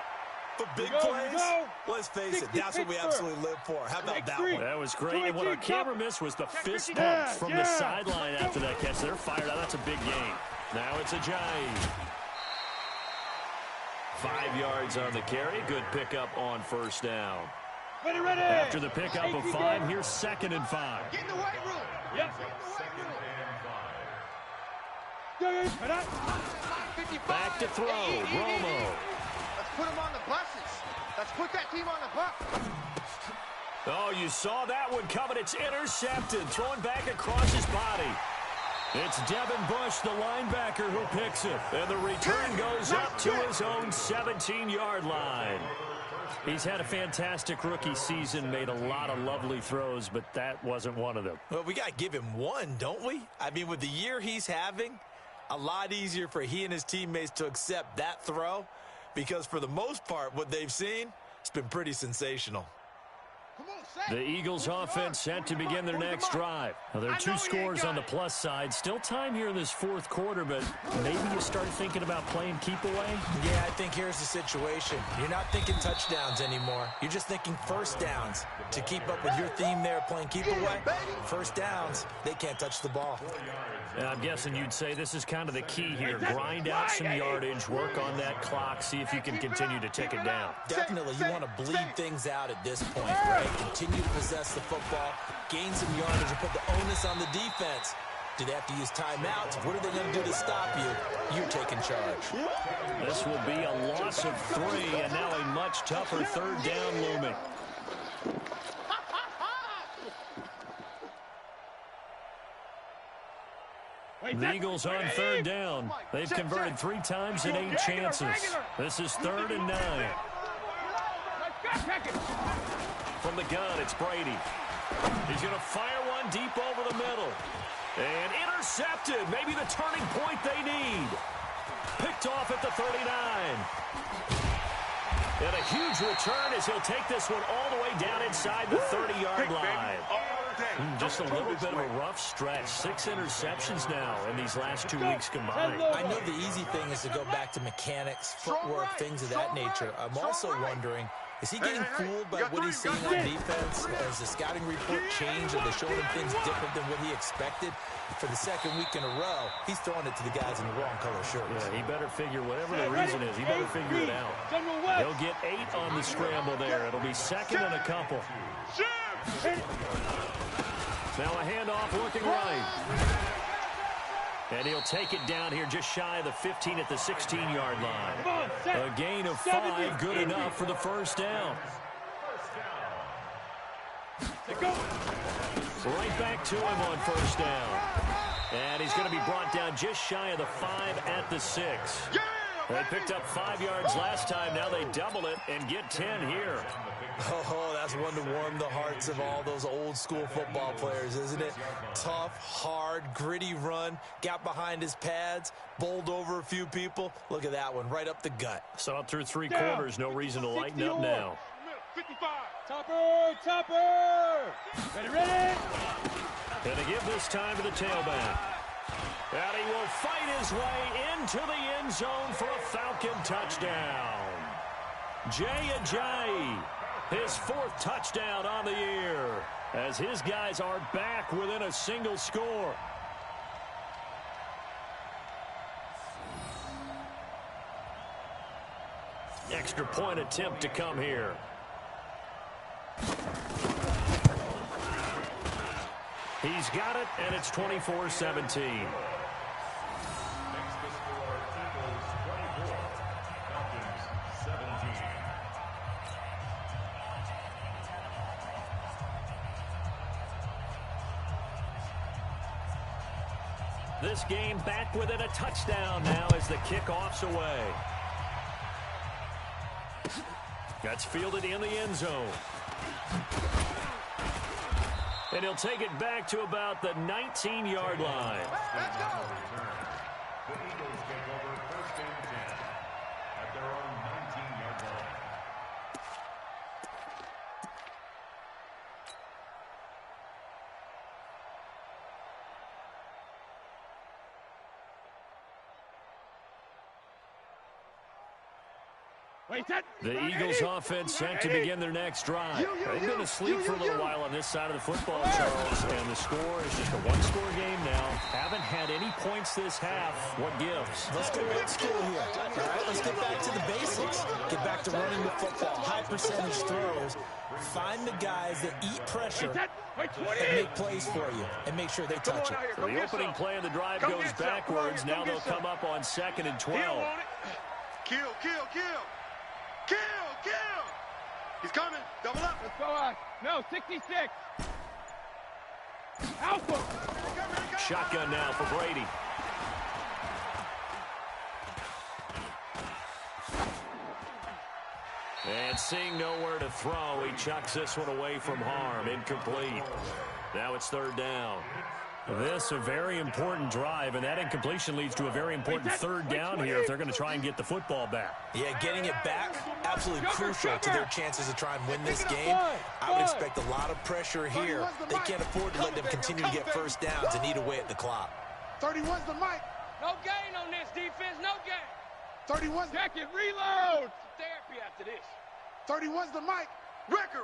But big plays, let's face it, that's what we absolutely live for. How about that one? That was great. And what our camera missed was the fist pumps from the sideline after that catch. They're fired out. That's a big game. Now it's Ajayi. 5 yards on the carry. Good pickup on first down. Ready. After the pickup of 5, here's 2nd and 5. Get in the weight room. Yep. Back to throw. Romo. Let's put him on the buses. Let's put that team on the bus. Oh, you saw that one coming. It's intercepted. Thrown back across his body. It's Devin Bush, the linebacker, who picks it. And the return goes up to his own 17-yard line. He's had a fantastic rookie season, made a lot of lovely throws, but that wasn't one of them. Well, we got to give him one, don't we? I mean, with the year he's having, a lot easier for he and his teammates to accept that throw, because for the most part, what they've seen, it's been pretty sensational. The Eagles offense set to begin their next drive. Now, there are 2 scores on the plus side. Still time here in this 4th quarter, but maybe you start thinking about playing keep away? Yeah, I think here's the situation. You're not thinking touchdowns anymore. You're just thinking first downs. To keep up with your theme there, playing keep away, first downs, they can't touch the ball. And I'm guessing you'd say this is kind of the key here. Grind out some yardage, work on that clock, see if you can continue to tick it down. Definitely, you want to bleed things out at this point, right? Continue to possess the football, gain some yardage, and put the onus on the defense. Do they have to use timeouts? What are they going to do to stop you? You're taking charge. This will be a loss of 3, and now a much tougher 3rd down looming. The Eagles on 3rd down. They've converted 3 times in 8 chances. This is 3rd and 9. From the gun, it's Brady. He's going to fire one deep over the middle. And intercepted. Maybe the turning point they need. Picked off at the 39. And a huge return as he'll take this one all the way down inside the 30-yard line. Just a little bit of a rough stretch. 6 interceptions now in these last 2 weeks combined. I know the easy thing is to go back to mechanics, footwork, things of that nature. I'm also wondering, is he getting fooled by what he's seeing on defense? Has the scouting report changed? Are they showing him things different than what he expected? For the 2nd week in a row, he's throwing it to the guys in the wrong color shirts. Yeah, he better figure, whatever the reason is, he better figure it out. He'll get 8 on the scramble there. It'll be 2nd and a couple. Now a handoff looking right. And he'll take it down here just shy of the 15 at the 16-yard line. A gain of 5, good enough for the 1st down. Right back to him on 1st down. And he's going to be brought down just shy of the 5 at the 6. They picked up 5 yards last time. Now they double it and get 10 here. Oh, that's one to warm the hearts of all those old school football players, isn't it? Tough, hard, gritty run, got behind his pads, bowled over a few people. Look at that one, right up the gut. Saw it through 3 quarters, no reason to lighten up now. 55. Topper! Ready? And to give this time to the tailback. And he will fight his way into the end zone for a Falcon touchdown. Jay Ajayi, his 4th touchdown on the year, as his guys are back within a single score. Extra point attempt to come here. He's got it, and it's 24-17. This game back within a touchdown now as the kickoff's away. That's fielded in the end zone. And he'll take it back to about the 19-yard line. Let's go. The Eagles take over first and 10 at their own 19-yard line. The Eagles offense set to begin their next drive. They've been asleep for a little while on this side of the football, Charles, and the score is just a one-score game now. Haven't had any points this half. What gives? Let's go old school here. All right, let's get back to the basics. Get back to running the football, high percentage throws. Find the guys that eat pressure and make plays for you and make sure they touch it. So the opening play of the drive goes backwards. Now they'll come up on 2nd and 12. Kill, kill, kill. Kill, kill. He's coming. Double up. Let's go. No, 66. Alpha. Shotgun now for Brady. And seeing nowhere to throw, he chucks this one away from harm. Incomplete. Now it's 3rd down. This a very important drive, and that incompletion leads to a very important 3rd down here if they're going to try and get the football back. Yeah, getting it back, absolutely crucial to their chances to try and win this game. I would expect a lot of pressure here. They can't afford to let them continue to get first downs and eat away at the clock. 31's the mic. No gain on this defense, no gain. 31's the... Check it, reload. Therapy after this. 31's the mic. Record.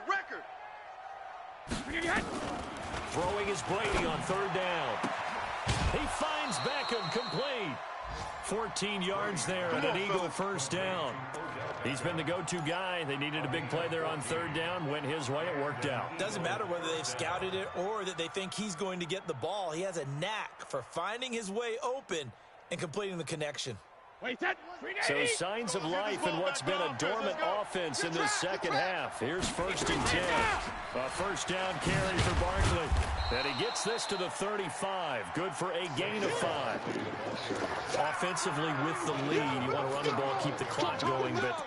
Throwing is Brady on 3rd down. He finds Beckham complete. 14 yards there and an Eagle first down. He's been the go-to guy. They needed a big play there on 3rd down. Went his way. It worked out. Doesn't matter whether they've scouted it or that they think he's going to get the ball. He has a knack for finding his way open and completing the connection. So signs of life in what's been a dormant offense in this second half. Here's 1st and 10. A first down carry for Barkley. And he gets this to the 35. Good for a gain of 5. Offensively with the lead, you want to run the ball, keep the clock going, but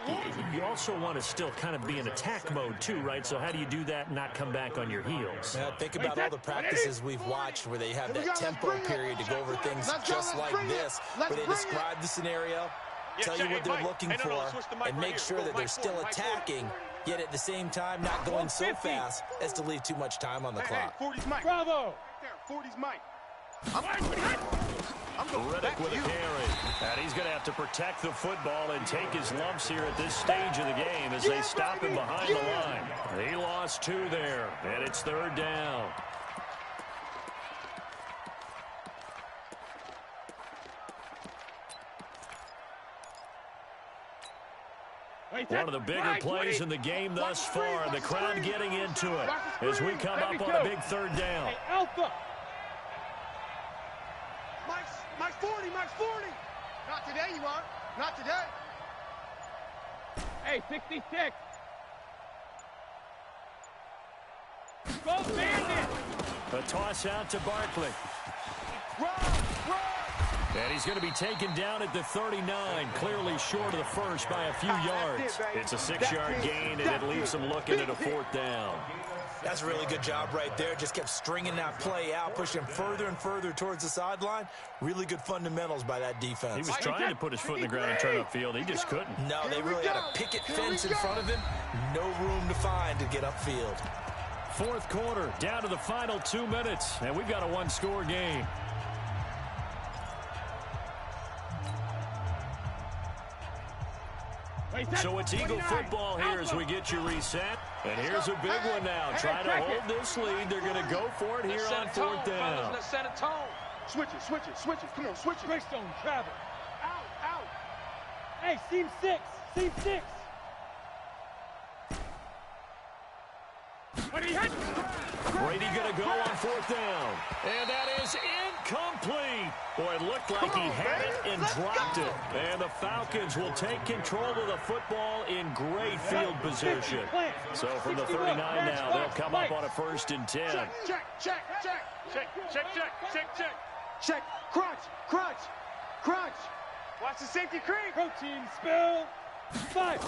you also want to still kind of be in attack mode too, right? So how do you do that and not come back on your heels? Think about all the practices we've watched where they have that tempo period to go over things just like this, where they describe the scenario, tell you what they're looking for, and make sure that they're still attacking, yet at the same time not going so fast as to leave too much time on the clock. 40's Mike. Bravo. 40's Mike. Riddick with a carry. And he's going to have to protect the football and take his lumps here at this stage of the game as they stop him behind the line. He lost 2 there, and it's 3rd down. One of the bigger plays in the game thus far. The crowd getting into it as we come up on a big 3rd down. Hey, Alpha. Mike's 40. Not today, you are. Not today. Hey, 66. Go Bandit. A toss out to Barkley. Run. And he's going to be taken down at the 39, clearly short of the first by a few yards. It's a 6-yard gain, and it leaves him looking at a 4th down. That's a really good job right there. Just kept stringing that play out, pushing further and further towards the sideline. Really good fundamentals by that defense. He was trying to put his foot in the ground and turn upfield. He just couldn't. No, they really had a picket fence in front of him. No room to find to get upfield. 4th quarter, down to the final 2 minutes, and we've got a 1-score game. So it's Eagle football here as we get you reset. And here's a big one now. Trying to hold this lead. They're going to go for it here on 4th down. Let's set a tone. Switch it. Come on, switch it. Greystone, travel. Out. Hey, seam 6. Brady going to go on 4th down. And that is incomplete. Boy, it looked like he had it and dropped it. And the Falcons will take control of the football in great field position. So from the 39 now, they'll come up on a 1st and 10. Check. Crunch. Watch the safety creep. Protein spill. 5.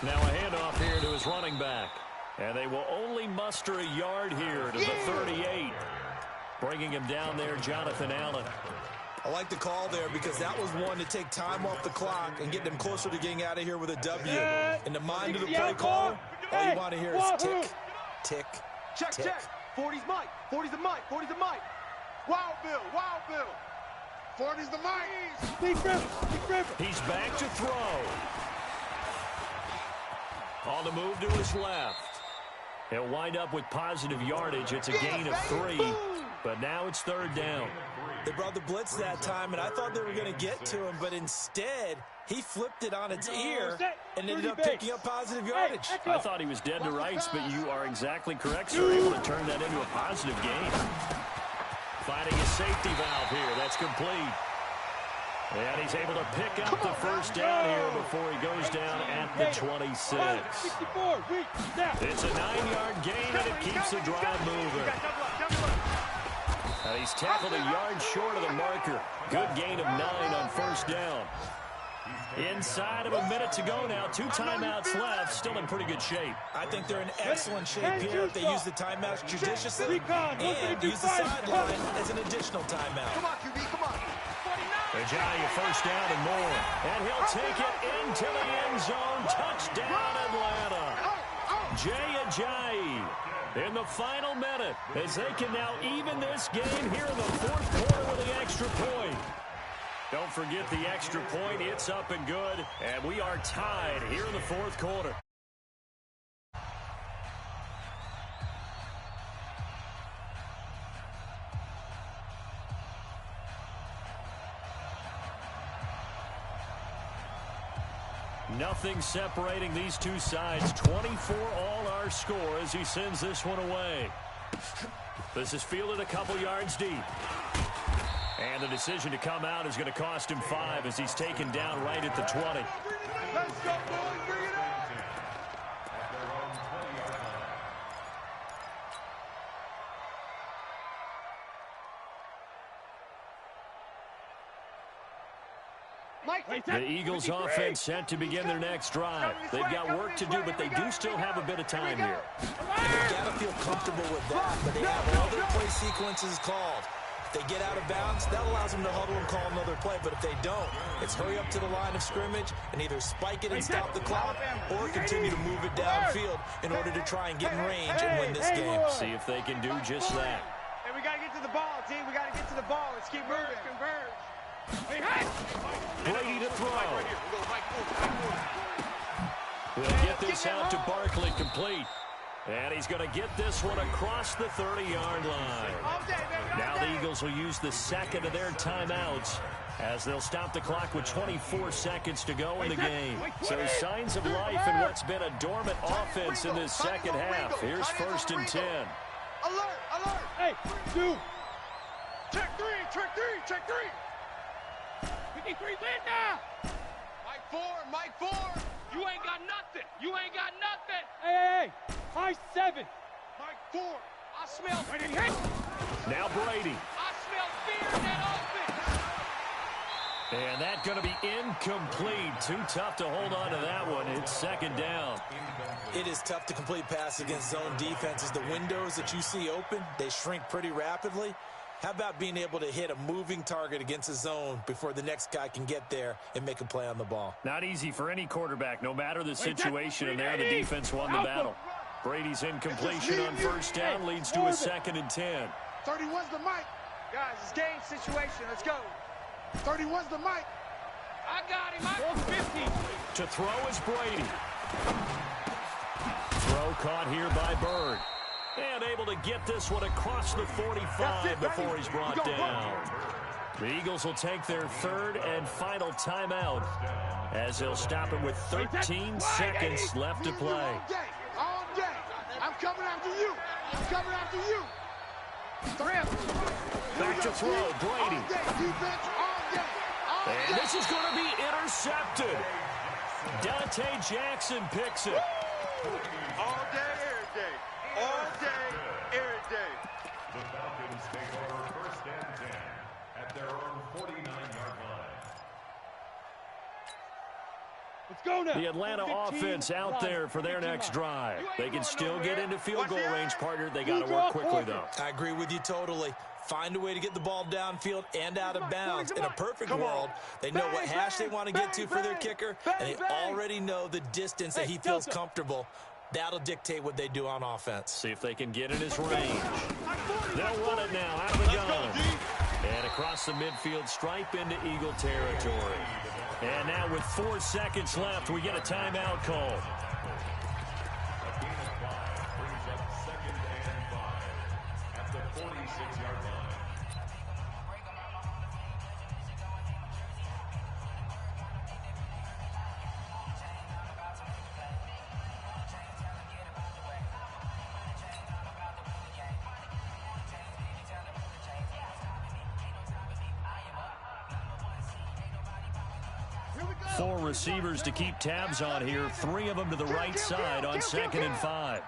Now a handoff here to his running back. And they will only muster a yard here to the 38. Bringing him down there, Jonathan Allen. I like the call there because that was one to take time off the clock and get them closer to getting out of here with a W. In the mind of the play caller, all you want to hear is tick, tick, tick. Check. 40's Mike. 40's the Mike. Wild Bill. 40's the Mike. Big River. He's back to throw. On the move to his left. He'll wind up with positive yardage. It's a gain of 3, but now it's 3rd down. They brought the blitz that time, and I thought they were going to get to him, but instead, he flipped it on its ear and ended up picking up positive yardage. I thought he was dead to rights, but you are exactly correct, sir. Able to turn that into a positive gain. Finding a safety valve here. That's complete. And he's able to pick up the 1st down here before he goes down at the 26. It's a 9-yard gain, and it keeps the drive moving. And he's tackled a yard short of the marker. Good gain of 9 on 1st down. Inside of a minute to go now. 2 timeouts left. Still in pretty good shape. I think they're in excellent shape here if they use the timeouts judiciously and use the sideline as an additional timeout. Come on, QB, come on. Ajayi, 1st down and more. And he'll take it into the end zone. Touchdown, Atlanta. Jay Ajayi in the final minute as they can now even this game here in the 4th quarter with the extra point. Don't forget the extra point. It's up and good. And we are tied here in the 4th quarter. Nothing separating these two sides. 24 all our score as he sends this one away. This is fielded a couple yards deep. And the decision to come out is going to cost him 5 as he's taken down right at the 20. Let's go, boys. Bring it up. The Eagles offense set to begin their next drive. They've got work to do, but they do still have a bit of time here. They've got to feel comfortable with that, but they have all their play sequences called. If they get out of bounds, that allows them to huddle and call another play, but if they don't, it's hurry up to the line of scrimmage and either spike it and stop the clock or continue to move it downfield in order to try and get in range and win this game. See if they can do just that. Hey, we got to get to the ball, team. We got to get to the ball. Let's keep moving. Converge. Brady to throw. We'll get this out to Barkley, complete. And he's going to get this one across the 30-yard line. Now the Eagles will use the second of their timeouts as they'll stop the clock with 24 seconds to go in the game. So signs of life in what's been a dormant offense in this second half. Here's 1st and 10. Alert, alert. Hey, 2. Check 3, check 3, check 3. 53 win now. Mike 4. You ain't got nothing. You ain't got nothing. Hey, high 7. Mike 4. I smell hit. Now Brady. I smell fear in that offense. And that's going to be incomplete. Too tough to hold on to that one. It's 2nd down. It is tough to complete pass against zone defenses. The windows that you see open, they shrink pretty rapidly. How about being able to hit a moving target against a zone before the next guy can get there and make a play on the ball? Not easy for any quarterback, no matter the situation, and there the defense won the battle. Brady's incompletion on 1st down leads to a 2nd and 10. 31's the Mike. Guys, it's game situation. Let's go. 31's the Mike. I got him. I'm 50. To throw is Brady. Throw caught here by Bird. And able to get this one across the 45 before he's brought down. The Eagles will take their 3rd and final timeout as they'll stop it with 13 seconds left to play. All day. I'm coming after you. I'm coming after you. Back to throw, Brady. All day, defense, all day. And this is going to be intercepted. Dante Jackson picks it. All day, every day. All day, every day. The Falcons take over 1st and 10 at their own 49-yard line. Let's go now. The Atlanta offense out there for their next drive. They can still get into field goal range, partner. They got to work quickly, though. I agree with you totally. Find a way to get the ball downfield and out of bounds. In a perfect world, they know what hash they want to get to for their kicker, and they already know the distance that he feels comfortable. That'll dictate what they do on offense. See if they can get in his range. They'll run it now out of the gun. And across the midfield stripe into Eagle territory. And now with 4 seconds left, we get a timeout call. A gain of 5 brings up 2nd and 5 at the 46-yard line. Four receivers to keep tabs on here. 3 of them to the right side on 2nd and 5.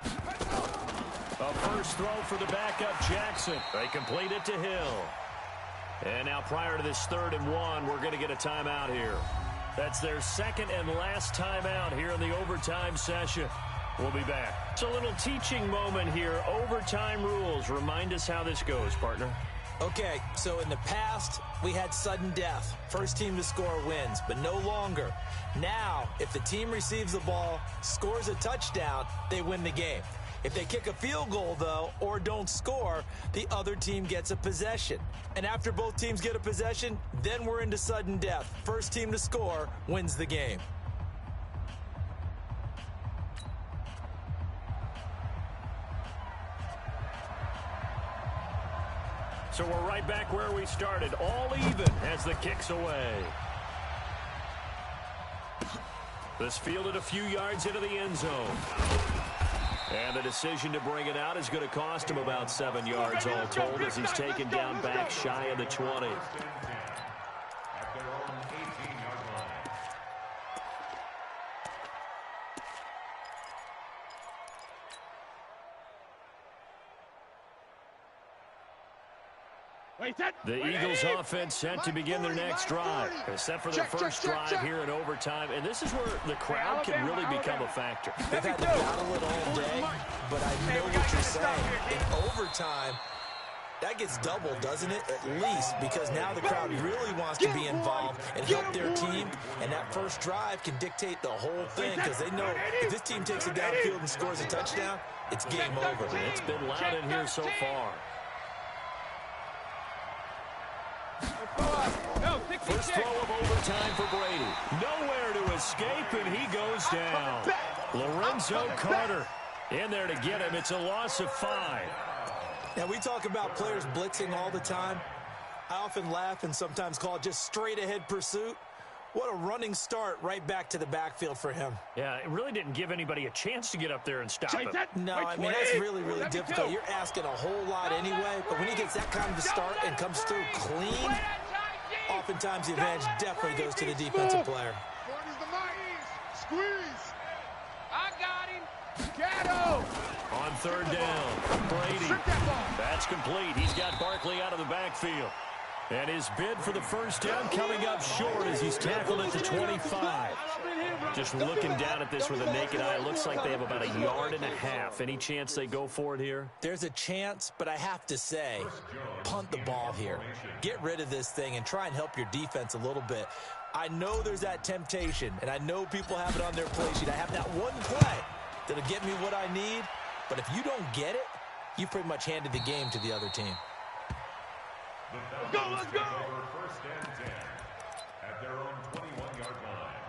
A first throw for the backup Jackson. They complete it to Hill. And now prior to this 3rd and 1, we're going to get a timeout here. That's their 2nd and last timeout here in the overtime session. We'll be back. It's a little teaching moment here. Overtime rules. Remind us how this goes, partner. Okay, so in the past, we had sudden death. First team to score wins, but no longer. Now, if the team receives the ball, scores a touchdown, they win the game. If they kick a field goal, though, or don't score, the other team gets a possession. And after both teams get a possession, then we're into sudden death. First team to score wins the game. So we're right back where we started, all even as the kick's away. This fielded a few yards into the end zone. And the decision to bring it out is going to cost him about 7 yards all told as he's taken down back shy of the 20. At their own 18-yard line. The Eagles offense set to begin their next drive, except for their first drive here in overtime. And this is where the crowd can really become a factor. They've had to battle it all day, but I know what you're saying. In overtime, that gets doubled, doesn't it? At least, because now the crowd really wants to be involved and help their team. And that first drive can dictate the whole thing because they know if this team takes it downfield and scores a touchdown, it's game over. It's been loud in here so far. First throw of overtime for Brady. Nowhere to escape, and he goes down. Lorenzo Carter in there to get him. It's a loss of 5. Now, we talk about players blitzing all the time. I often laugh and sometimes call it just straight-ahead pursuit. What a running start right back to the backfield for him. Yeah, it really didn't give anybody a chance to get up there and stop him. No, I mean, that's really, really difficult. You're asking a whole lot anyway, but when he gets that kind of a start and comes through clean, oftentimes the advantage definitely goes to the defensive player. Squeeze. I got him. Gatto. On 3rd down, Brady. That's complete. He's got Barkley out of the backfield. And his bid for the first down coming up short as he's tackled at the 25. Just looking down at this with a naked eye, it looks like they have about 1.5 yards. Any chance they go for it here? There's a chance, but I have to say, punt the ball here. Get rid of this thing and try and help your defense a little bit. I know there's that temptation, and I know people have it on their play sheet. I have that one play that'll get me what I need, but if you don't get it, you pretty much handed the game to the other team. The Falcons take over 1st and 10 at their own 21-yard line.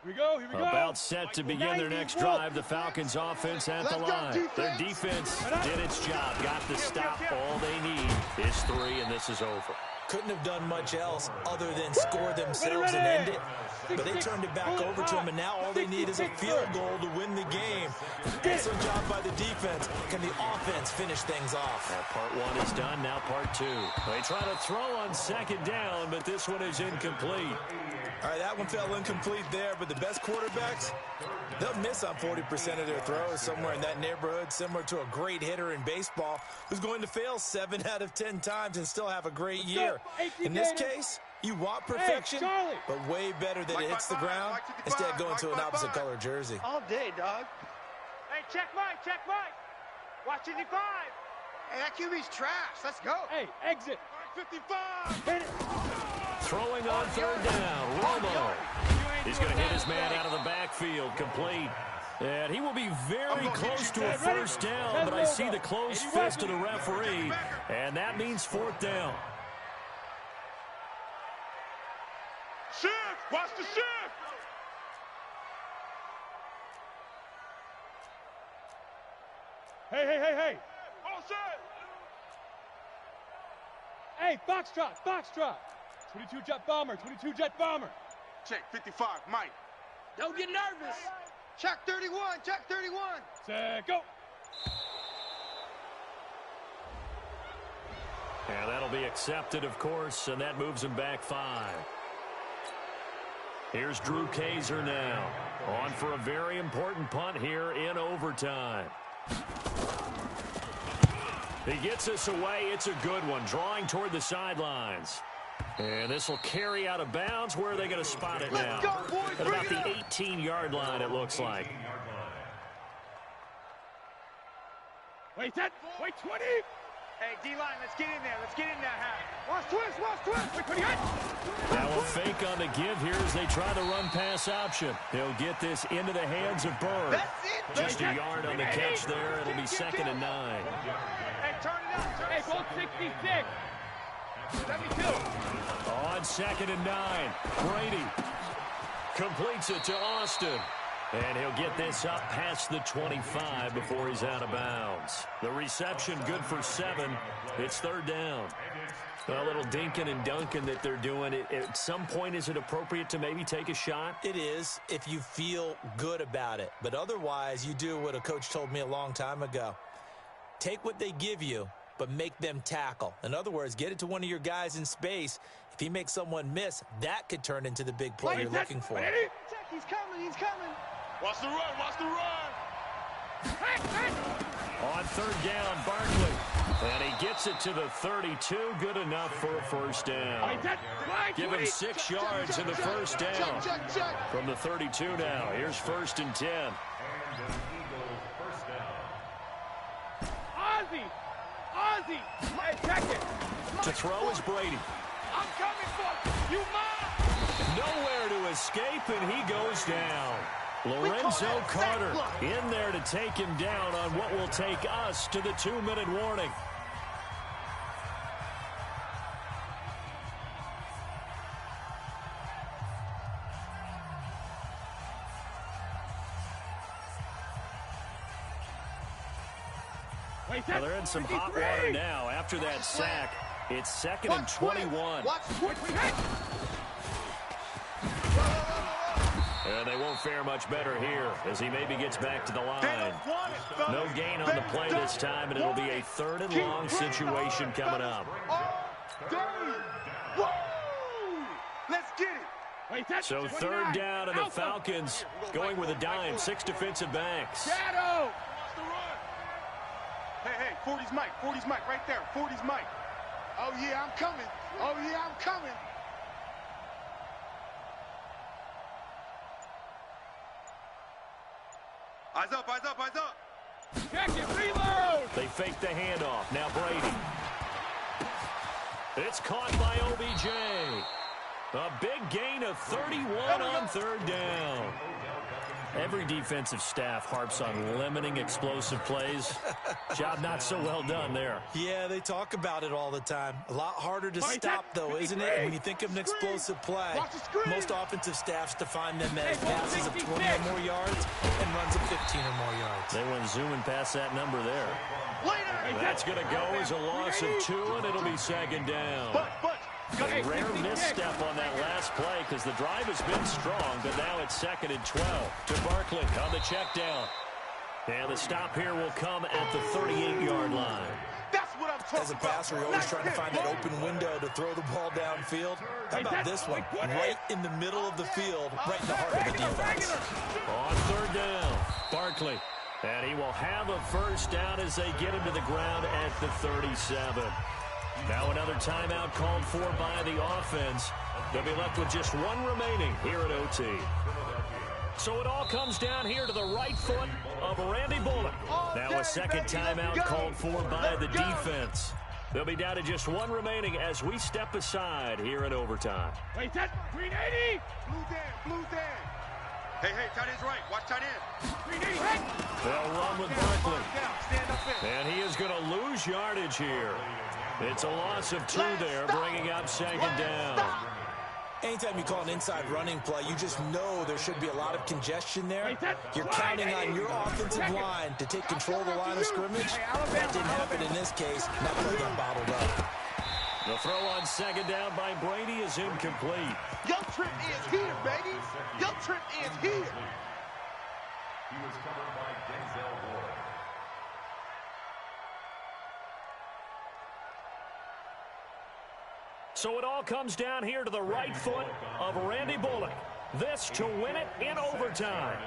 Here we go, here we go. About set to begin their next drive, the Falcons offense at the line. Their defense did its job, got the stop. All they need is 3, and this is over. couldn't have done much else other than score themselves and end it. But they turned it back over to him, and now all they need is a field goal to win the game. Excellent job by the defense. Can the offense finish things off? Part one is done, now part two. They try to throw on second down, but this one is incomplete. All right, that one fell incomplete there, but the best quarterbacks, they'll miss on 40% of their throws, somewhere in that neighborhood, similar to a great hitter in baseball who's going to fail 7 out of 10 times and still have a great year. In this case, you want perfection, but way better that it hits the ground instead of going to an opposite color jersey. All day, dog. Hey, check Mike, check Mike. Watch 55. Hey, that QB's trash. Let's go. Hey, exit. 55. Hit it. Throwing on third down, Romo. He's going to hit his man out of the backfield, complete. And he will be very close to a first down, but I see the closed fist of the referee, and that means fourth down. Shift! Watch the shift! Hey, hey, hey, hey. Oh, shit! Hey, foxtrot, foxtrot. 22 jet bomber, 22 jet bomber. Check 55, Mike. Don't get nervous. Check 31, check 31. Set, go. And that'll be accepted, of course, and that moves him back 5. Here's Drew Kaiser now, on for a very important punt here in overtime. He gets us away. It's a good one, drawing toward the sidelines. And this will carry out of bounds. Where are they going to spot it now? At about the 18-yard line, it looks like. Wait, 10, wait, 20. Hey, D-line, let's get in there. Let's get in that hat. Watch twist, watch twist. Wait, 20. Now a fake on the give here as they try the run-pass option. He'll get this into the hands of Bird. That's it. Just a yard on the catch there. It'll be 2nd and 9. Hey, turn it up. Hey, both 66. 72. On 2nd and 9, Brady completes it to Austin. And he'll get this up past the 25 before he's out of bounds. The reception good for 7. It's third down. A little dinking and dunking that they're doing. At some point, is it appropriate to maybe take a shot? It is if you feel good about it. But otherwise, you do what a coach told me a long time ago. Take what they give you, but make them tackle. In other words, get it to one of your guys in space. If he makes someone miss, that could turn into the big play you're looking for. He's coming, he's coming. Watch the run, watch the run. On third down, Barkley. And he gets it to the 32. Good enough for a first down. Give him 6 yards in the first down. From the 32 now. Here's 1st and 10. Ozzy. Hey, check it. To throw is Brady. I'm coming for you, mom. Nowhere to escape, and he goes down. Lorenzo Carter in there to take him down on what will take us to the 2-minute warning. Well, they're in some hot water now. After that sack, it's 2nd and 21. And they won't fare much better here as he maybe gets back to the line. No gain on the play this time, and it'll be a 3rd and long situation coming up. Let's get it. So 3rd down, and the Falcons going with a dime. 6 defensive backs. Shadow. Hey, 40's Mike, 40's Mike, right there. 40's Mike. Oh, yeah, I'm coming. Oh, yeah, I'm coming. Eyes up, eyes up, eyes up. Check it, reload. They fake the handoff. Now Brady. It's caught by OBJ. A big gain of 31 on 3rd down. Every defensive staff harps on limiting explosive plays. Job not so well done there. Yeah, they talk about it all the time. A lot harder to stop, though, isn't it? When you think of an explosive play, most offensive staffs define them as passes of 20 or more yards and runs of 15 or more yards. They went zooming past that number there. That's going to go as a loss of 2, and it'll be 2nd down. But, A rare misstep on that last play because the drive has been strong, but now it's 2nd and 12 to Barkley on the check down. And the stop here will come at the 38-yard line. That's what I'm talking about. As a passer, you're always trying to find that open window to throw the ball downfield. How about this one? Right in the middle of the field, right in the heart of the defense. On 3rd down, Barkley. And he will have a first down as they get him to the ground at the 37. Now another timeout called for by the offense. They'll be left with just one remaining here at OT. So it all comes down here to the right foot of Randy Bullock. Now a second timeout called for by the defense. They'll be down to just one remaining as we step aside here in overtime. Wait, that's 380. Blue's in. Hey, tight end's right. Watch tight end. 380, hey. They'll run with Barkley. And he is going to lose yardage here. It's a loss of 2 there, bringing up 2nd down. Anytime you call an inside running play, you just know there should be a lot of congestion there. You're counting on your offensive line to take control of the line of scrimmage. That didn't happen in this case. That play got bottled up. The throw on 2nd down by Brady is incomplete. Your trip is here, baby. Your trip is here. He was covered by Denzel Ward. So it all comes down here to the right foot of Randy Bullock. This to win it in overtime.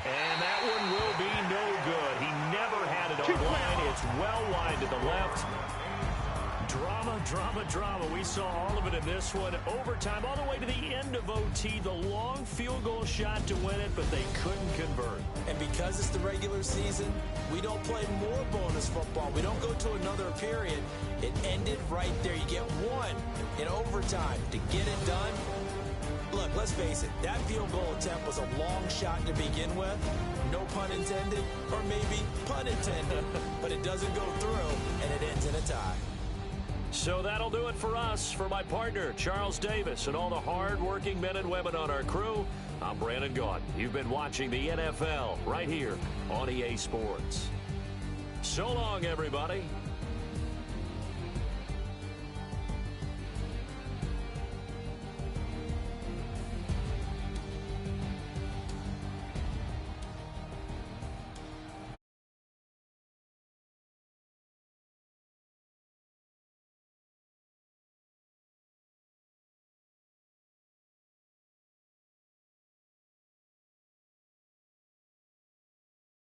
And that one will be no good. He never had it on line. It's well wide to the left. Drama. We saw all of it in this one. Overtime, all the way to the end of OT. The long field goal shot to win it, but they couldn't convert. And because it's the regular season, we don't play more bonus football. We don't go to another period. It ended right there. You get one in overtime to get it done. Look, let's face it. That field goal attempt was a long shot to begin with. No pun intended, or maybe pun intended. But it doesn't go through, and it ends in a tie. So that'll do it for us. For my partner, Charles Davis, and all the hard-working men and women on our crew, I'm Brandon Gaudin. You've been watching the NFL right here on EA Sports. So long, everybody.